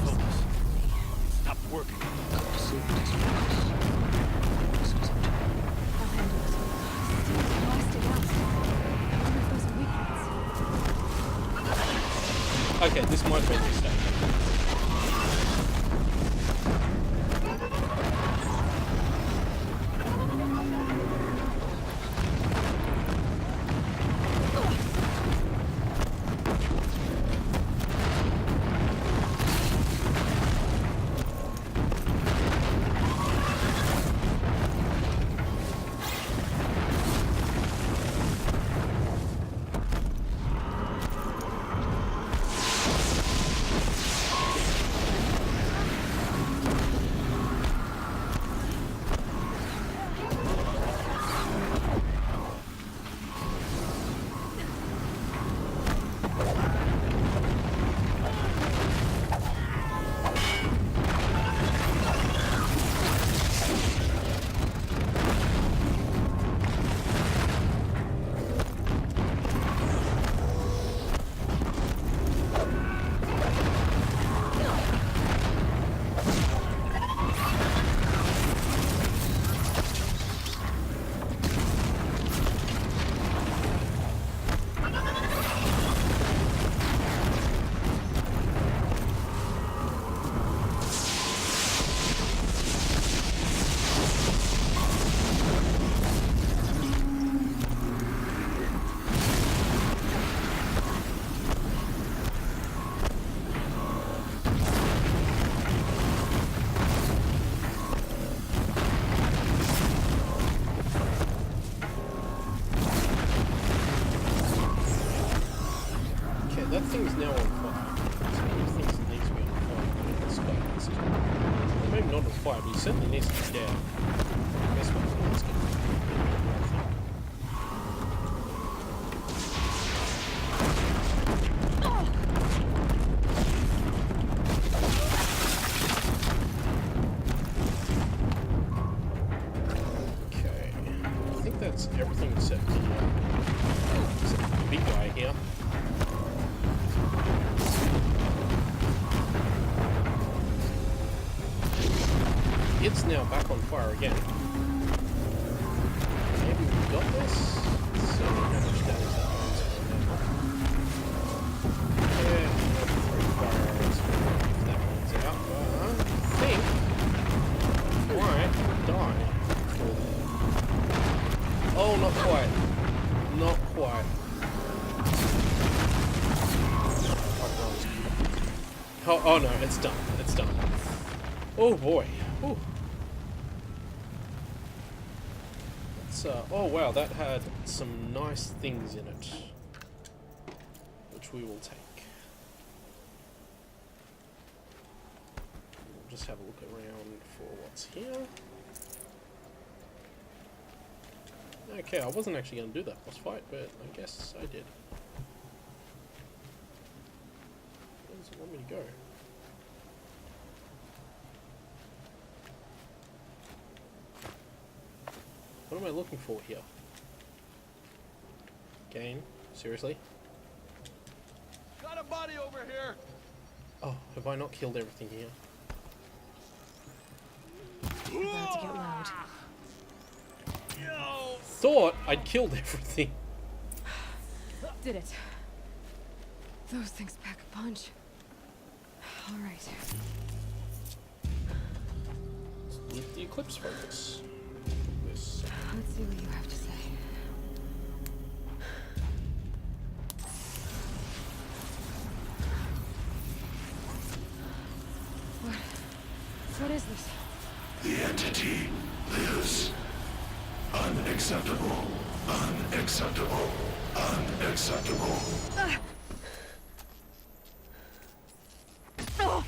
Focus. Stop working. Okay, this might be a mistake. fire, but he certainly needs to be dead. I guess let's get okay. I think that's everything except the big guy here. It's now back on fire again. Maybe we got this? Let's see how much damage that does now. Yeah, three fires if that runs out. But I think I might die before that. Oh, not quite. Not quite. Oh no, it's done. It's done. Oh boy. Ooh. Oh wow, that had some nice things in it, which we will take. We'll just have a look around for what's here. Okay, I wasn't actually going to do that boss fight, but I guess I did. Where does it want me to go? What am I looking for here? Game? Seriously? Got a body over here. Oh, have I not killed everything here? About to get loud. Thought I'd killed everything. Did it. Those things pack a punch. All right. With the eclipse focus. This. Let's see what you have to say. What is this? The entity lives. Unacceptable. Unacceptable. Unacceptable. Oh!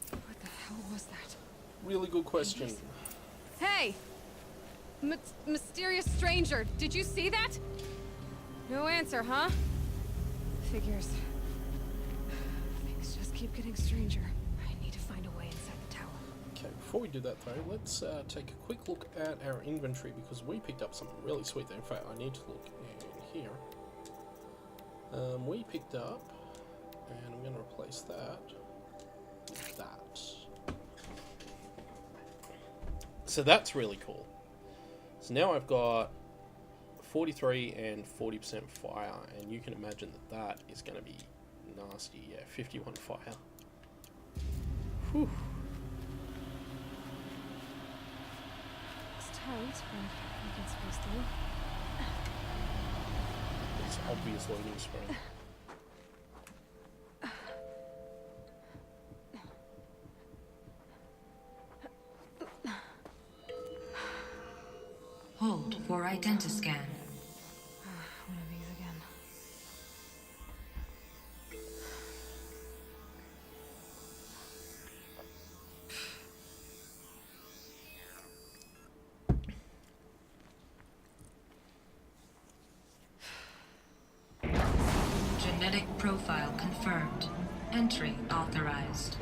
What the hell was that? Really good question. Hey! Mysterious stranger, did you see that? No answer, huh? Figures. Things just keep getting stranger. I need to find a way inside the tower. Okay, before we do that though, let's take a quick look at our inventory because we picked up something really sweet there. In fact, I need to look in here. We picked up, and I'm going to replace that with that. So that's really cool. So now I've got 43 and 40% fire, and you can imagine that that is going to be nasty. Yeah, 51 fire. Whew. It's tight, but we can squeeze through. It's obvious loading screen. Hold for identiscan. One of these again. Genetic profile confirmed. Entry authorized.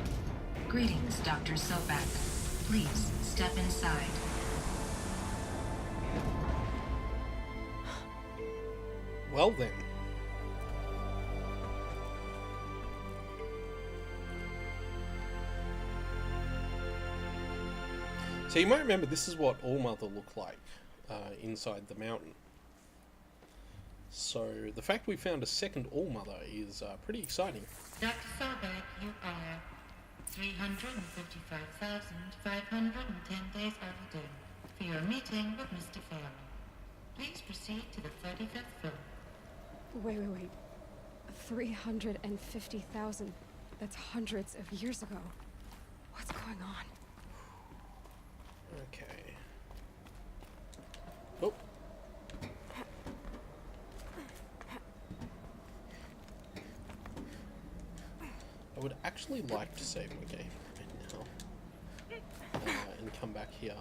Greetings, Dr. Sobak. Please step inside. Well then. So you might remember this is what Allmother looked like inside the mountain. So the fact we found a second Allmother is pretty exciting. Dr. Sobak, you are 355,510 days overdue for your meeting with Mr. Farrell. Please proceed to the 35th floor. Wait. 350,000. That's hundreds of years ago. What's going on? Okay. Oh. would actually like to save my game right now and come back here.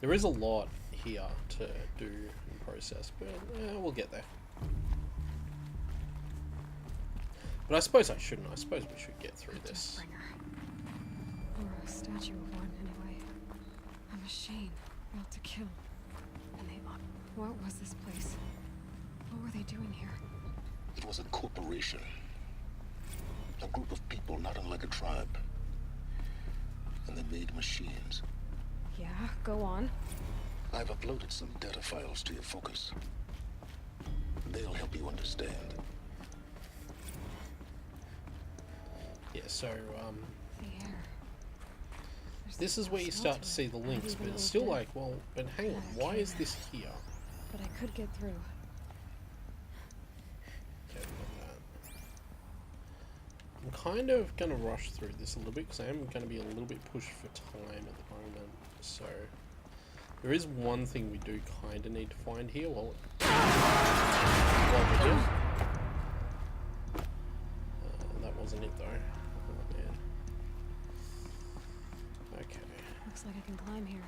There is a lot here to do and process, but we'll get there. But I suppose I shouldn't. I suppose we should get through this. Or a statue of one, anyway. A machine built to kill. And they... What was this place? What were they doing here? It was a corporation. A group of people not unlike a tribe. And they made machines. Yeah, go on. I've uploaded some data files to your focus. They'll help you understand. Yeah, so, The air. this is where you start to see the links, but it's still like, well, but hang on, why is this here? But I could get through. Okay, we got that. I'm kind of going to rush through this a little bit, because I am going to be a little bit pushed for time at the moment, so... There is one thing we do kind of need to find here while we're here. That wasn't it though. Oh man. Okay. Looks like I can climb here.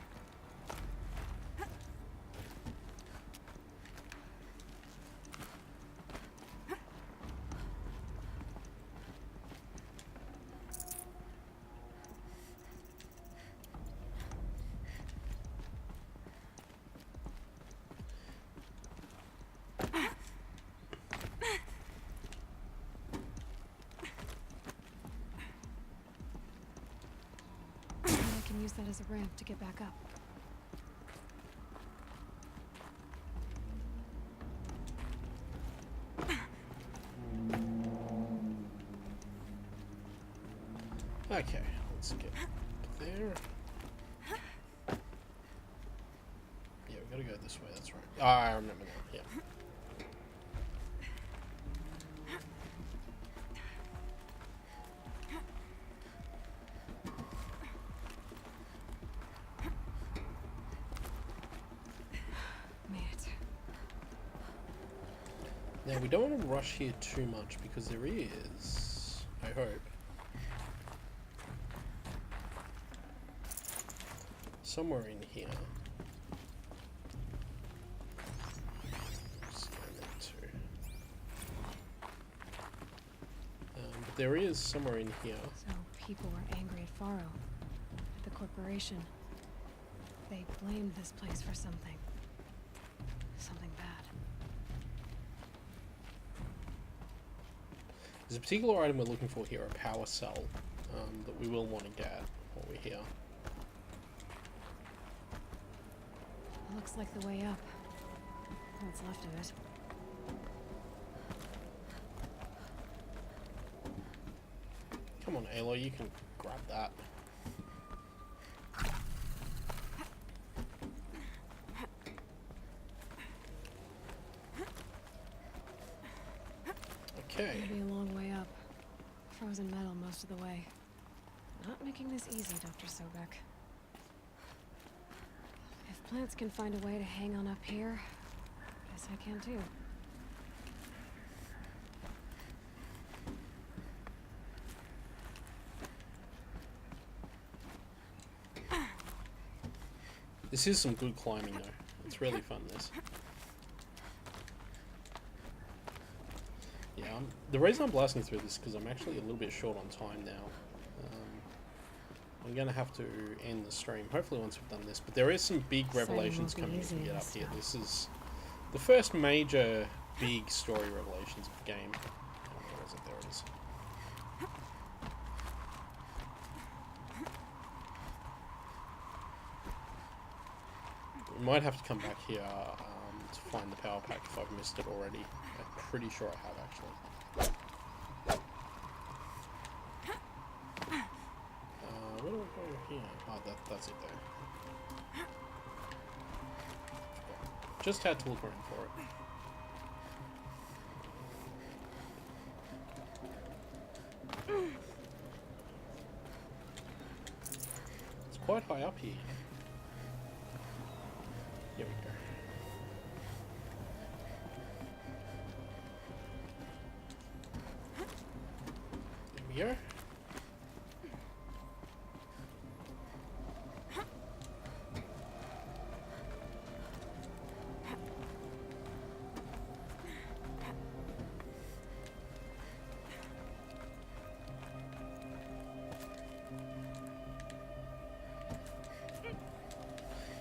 Use that as a ramp to get back up. Okay, let's get there. Yeah, we gotta go this way, that's right. Oh, I remember now, yeah. Now, we don't want to rush here too much because there is, I hope, somewhere in here. But there is somewhere in here. So people were angry at Faro, at the corporation. They blamed this place for something. Something bad. There's a particular item we're looking for here, a power cell, that we will want to get while we're here. Looks like the way up. What's left of it. Come on, Aloy, you can grab that. Okay. It'll be a long way up. Frozen metal most of the way. Not making this easy, Dr. Sobek. If plants can find a way to hang on up here, guess I can too. This is some good climbing though. It's really fun, this. Yeah, the reason I'm blasting through this is because I'm actually a little bit short on time now. I'm going to have to end the stream, hopefully once we've done this. But there is some big revelations coming as we get up here. This is the first major big story revelations of the game. Where is it? There it is. We might have to come back here to find the power pack if I've missed it already. I'm pretty sure I have, actually. Where do I go here? Oh, that's it there. Just had to look around for it. It's quite high up here. Here we go.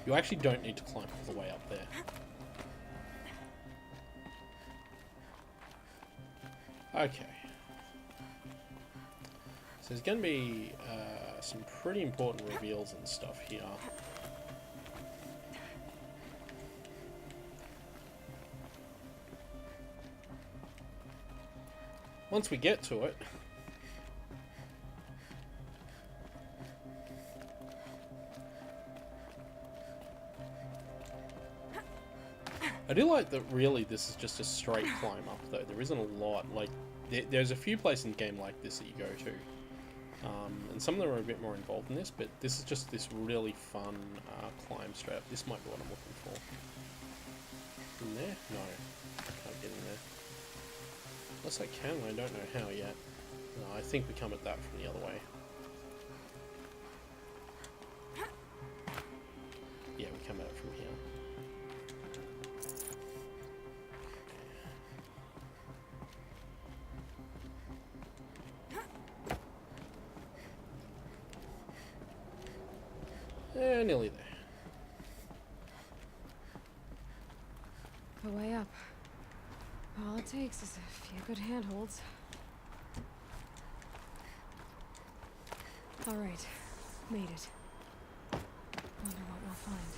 You actually don't need to climb all the way up there. Okay. So there's going to be some pretty important reveals and stuff here. Once we get to it. I do like that really this is just a straight climb up though. There isn't a lot, like, there's a few places in the game like this that you go to. And some of them are a bit more involved in this, but this is just this really fun climb straight up. This might be what I'm looking for. In there? No. I can't get in there. Unless I can, I don't know how yet. No, I think we come at that from the other way. Yeah, we come at it from here. Nearly there. The way up. All it takes is a few good handholds. All right, made it. Wonder what we'll find.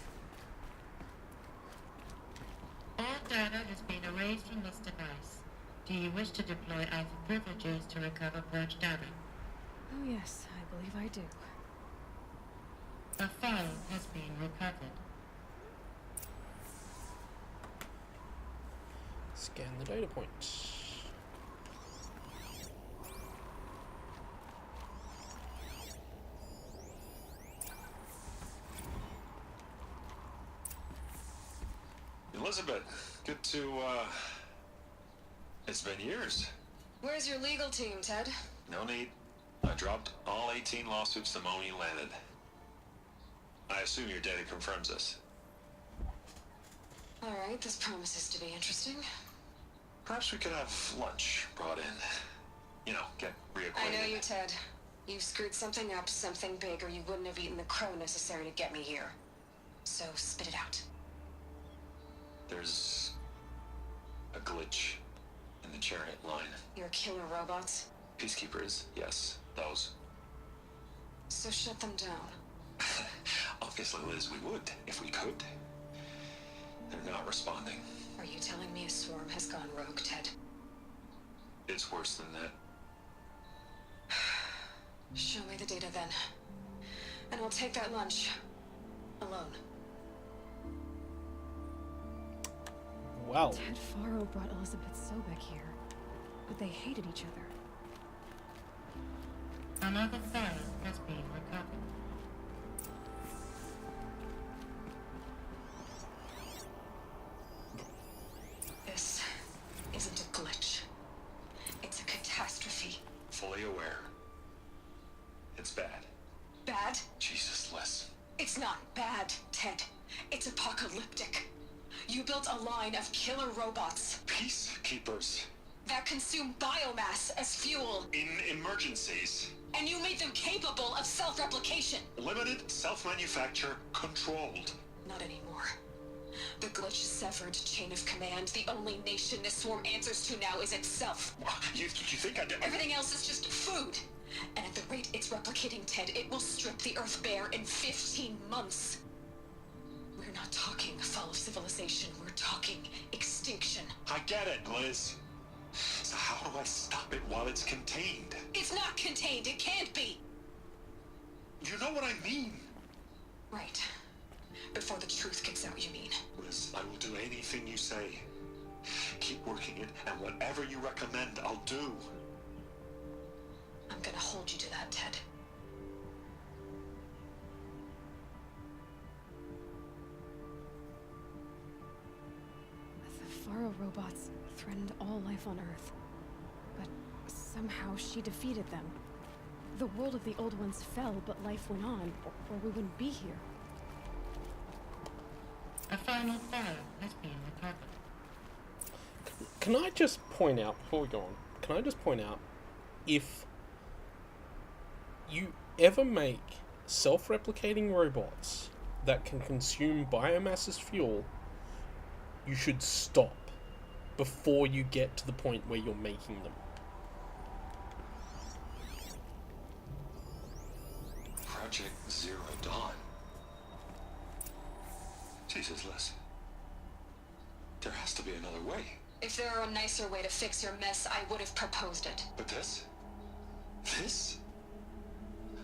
All data has been erased from this device. Do you wish to deploy Alpha privileges to recover purged data? Oh yes, I believe I do. A file has been recovered. Scan the data point. Elizabeth, good to, it's been years. Where's your legal team, Ted? No need. I dropped all 18 lawsuits the moment you landed. I assume your data confirms this. Alright, this promises to be interesting. Perhaps we could have lunch brought in. You know, get reacquainted. I know you, Ted. You screwed something up, something big, or you wouldn't have eaten the crow necessary to get me here. So, spit it out. There's a glitch in the chariot line. Your killer robots? Peacekeepers, yes, those. So shut them down. Obviously, Liz, we would, if we could. They're not responding. Are you telling me a swarm has gone rogue, Ted? It's worse than that. Show me the data then. And I'll take that lunch. Alone. Wow. Ted Faro brought Elizabeth Sobek here, but they hated each other. Another file has been recovered. This isn't a glitch. It's a catastrophe. Fully aware. It's bad. Bad? Jesus, Liz. It's not bad, Ted. It's apocalyptic. You built a line of killer robots. Peacekeepers. That consume biomass as fuel. In emergencies. And you made them capable of self-replication. Limited, self-manufacture, controlled. Not anymore. The glitch severed chain of command. The only nation this swarm answers to now is itself. You think I did? Everything else is just food. And at the rate it's replicating, Ted, it will strip the Earth bare in 15 months. We're not talking fall of civilization. We're talking extinction. I get it, Liz. So how do I stop it while it's contained? It's not contained. It can't be. You know what I mean. Right. Before the truth gets out, you mean? Liz, I will do anything you say. Keep working it, and whatever you recommend, I'll do. I'm gonna hold you to that, Ted. The Faro robots threatened all life on Earth, but somehow she defeated them. The world of the old ones fell, but life went on, or we wouldn't be here. A final file has been recovered. Can I just point out, before we go on, can I just point out, if you ever make self-replicating robots that can consume biomass as fuel, you should stop before you get to the point where you're making them. Project Zero Dawn. Jesus, Liz. There has to be another way. If there were a nicer way to fix your mess, I would have proposed it. But this? This?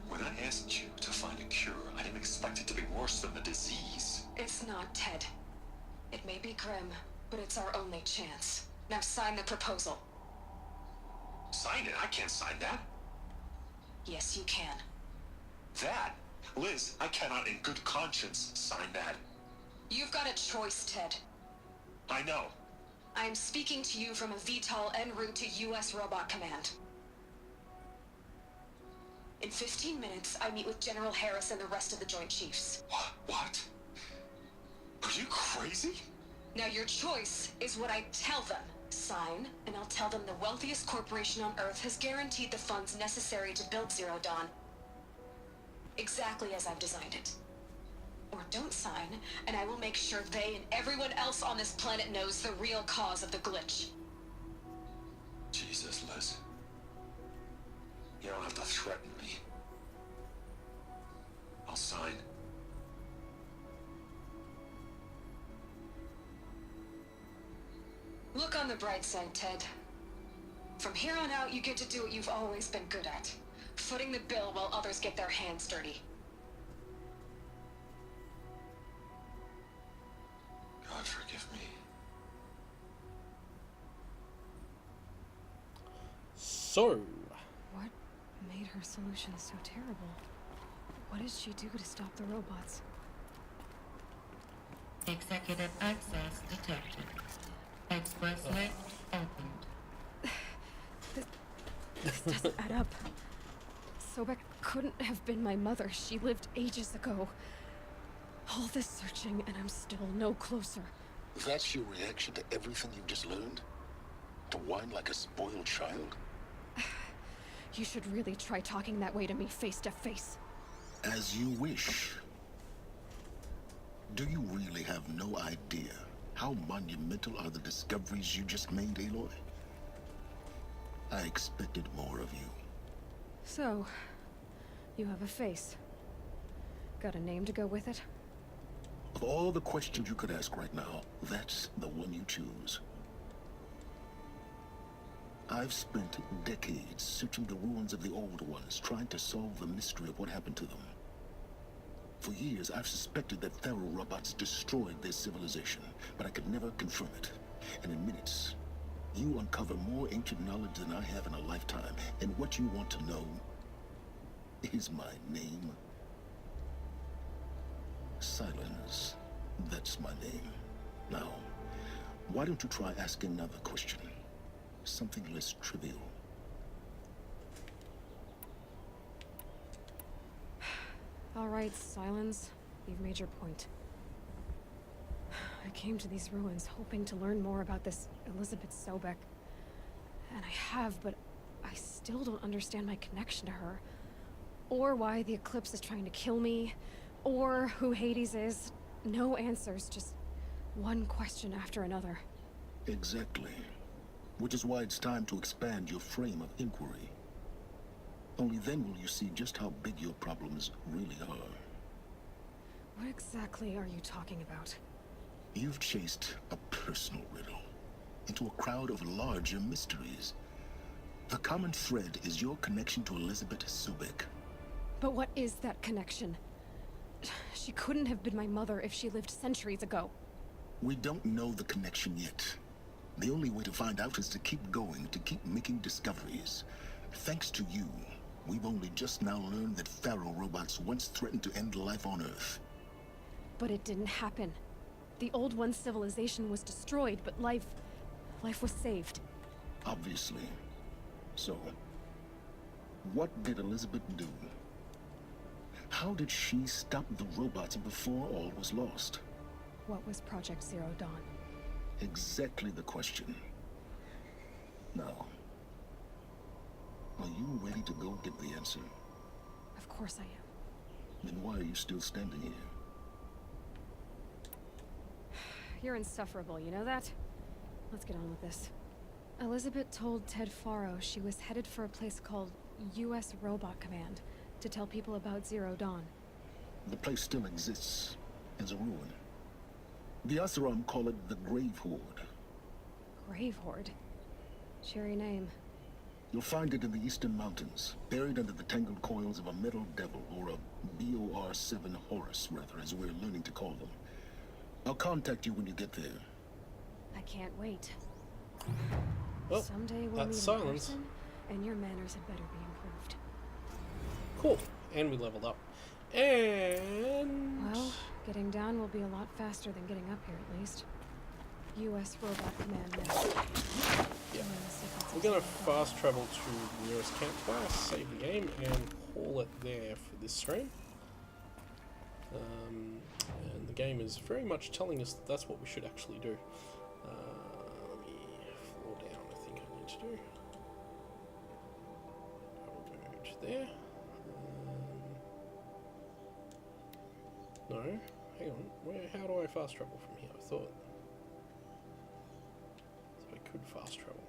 When I asked you to find a cure, I didn't expect it to be worse than the disease. It's not, Ted. It may be grim, but it's our only chance. Now sign the proposal. Sign it? I can't sign that. Yes, you can. That? Liz, I cannot in good conscience sign that. You've got a choice, Ted. I know. I am speaking to you from a VTOL en route to U.S. Robot Command. In 15 minutes, I meet with General Harris and the rest of the Joint Chiefs. What? Are you crazy? Now your choice is what I tell them. Sign, and I'll tell them the wealthiest corporation on Earth has guaranteed the funds necessary to build Zero Dawn. Exactly as I've designed it. Or don't sign, and I will make sure they and everyone else on this planet knows the real cause of the glitch. Jesus, Liz. You don't have to threaten me. I'll sign. Look on the bright side, Ted. From here on out, you get to do what you've always been good at. Footing the bill while others get their hands dirty. God forgive me. So... What made her solution so terrible? What did she do to stop the robots? Executive access detected. Express lift opened. This doesn't add up. Sobek couldn't have been my mother. She lived ages ago. All this searching, and I'm still no closer. That's your reaction to everything you've just learned? To whine like a spoiled child? You should really try talking that way to me face to face. As you wish. Do you really have no idea how monumental are the discoveries you just made, Aloy? I expected more of you. So, you have a face. Got a name to go with it? Of all the questions you could ask right now, that's the one you choose. I've spent decades searching the ruins of the old ones, trying to solve the mystery of what happened to them. For years, I've suspected that Thero robots destroyed their civilization, but I could never confirm it. And in minutes, you uncover more ancient knowledge than I have in a lifetime. And what you want to know is my name. Silence. That's my name. Now, why don't you try asking another question? Something less trivial. All right, Silence. You've made your point. I came to these ruins hoping to learn more about this Elizabeth Sobek. And I have, but I still don't understand my connection to her. Or why the Eclipse is trying to kill me. Or who Hades is. No answers, just one question after another. Exactly. Which is why it's time to expand your frame of inquiry. Only then will you see just how big your problems really are. What exactly are you talking about? You've chased a personal riddle into a crowd of larger mysteries. The common thread is your connection to Elizabeth Sobek. But what is that connection? She couldn't have been my mother if she lived centuries ago. We don't know the connection yet. The only way to find out is to keep going, to keep making discoveries. Thanks to you, we've only just now learned that Pharaoh robots once threatened to end life on Earth. But it didn't happen. The Old One's civilization was destroyed, but life was saved. Obviously. So, what did Elizabeth do? How did she stop the robots before all was lost? What was Project Zero Dawn? Exactly the question. Now, are you ready to go get the answer? Of course I am. Then why are you still standing here? You're insufferable, you know that? Let's get on with this. Elizabeth told Ted Faro she was headed for a place called U.S. Robot Command to tell people about Zero Dawn. The place still exists as a ruin. The Asaram call it the Grave Horde. Grave Horde? Cheery name. You'll find it in the eastern mountains, buried under the tangled coils of a metal devil, or a BOR-7 Horus, rather, as we're learning to call them. I'll contact you when you get there. I can't wait. Well, someday we'll that's meet in silence. person, and your manners had better be improved. Cool. And we leveled up. And... Well, getting down will be a lot faster than getting up here, at least. U.S. Robot Command next. Yeah. We're going to fast travel to the nearest campfire, save the game, and call it there for this stream. And the game is very much telling us that that's what we should actually do. Let me floor down, I think I need to do. I'll go to there. No, hang on. How do I fast travel from here? I thought so I could fast travel.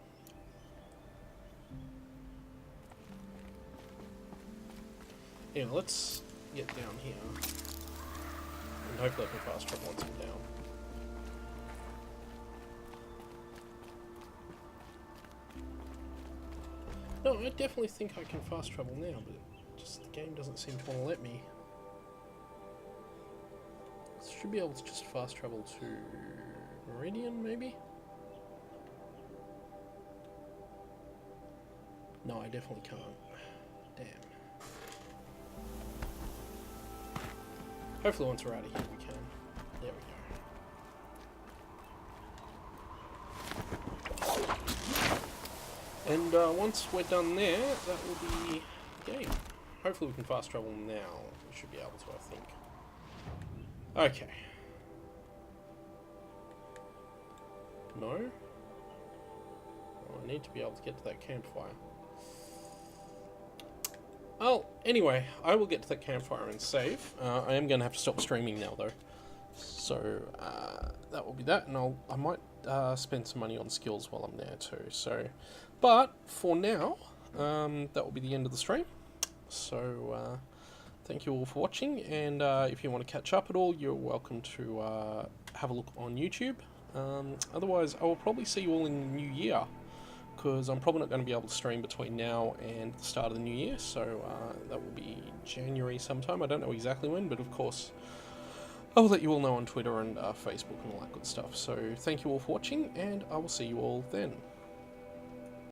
Anyway, let's get down here. And hopefully I can fast travel once I'm down. No, I definitely think I can fast travel now, but just the game doesn't seem to want to let me. Should be able to just fast travel to Meridian, maybe? No, I definitely can't. Damn. Hopefully once we're out of here we can. There we go. And once we're done there, that will be the game. Hopefully we can fast travel now. We should be able to, I think. Okay. No? Oh, I need to be able to get to that campfire. Well, anyway, I will get to that campfire and save. I am going to have to stop streaming now, though. So, that will be that, and I might spend some money on skills while I'm there, too. So, but, for now, that will be the end of the stream. So, thank you all for watching, and if you want to catch up at all, you're welcome to have a look on YouTube. Otherwise, I will probably see you all in the new year, because I'm probably not going to be able to stream between now and the start of the new year, so that will be January sometime. I don't know exactly when, but of course, I will let you all know on Twitter and Facebook and all that good stuff. So thank you all for watching, and I will see you all then.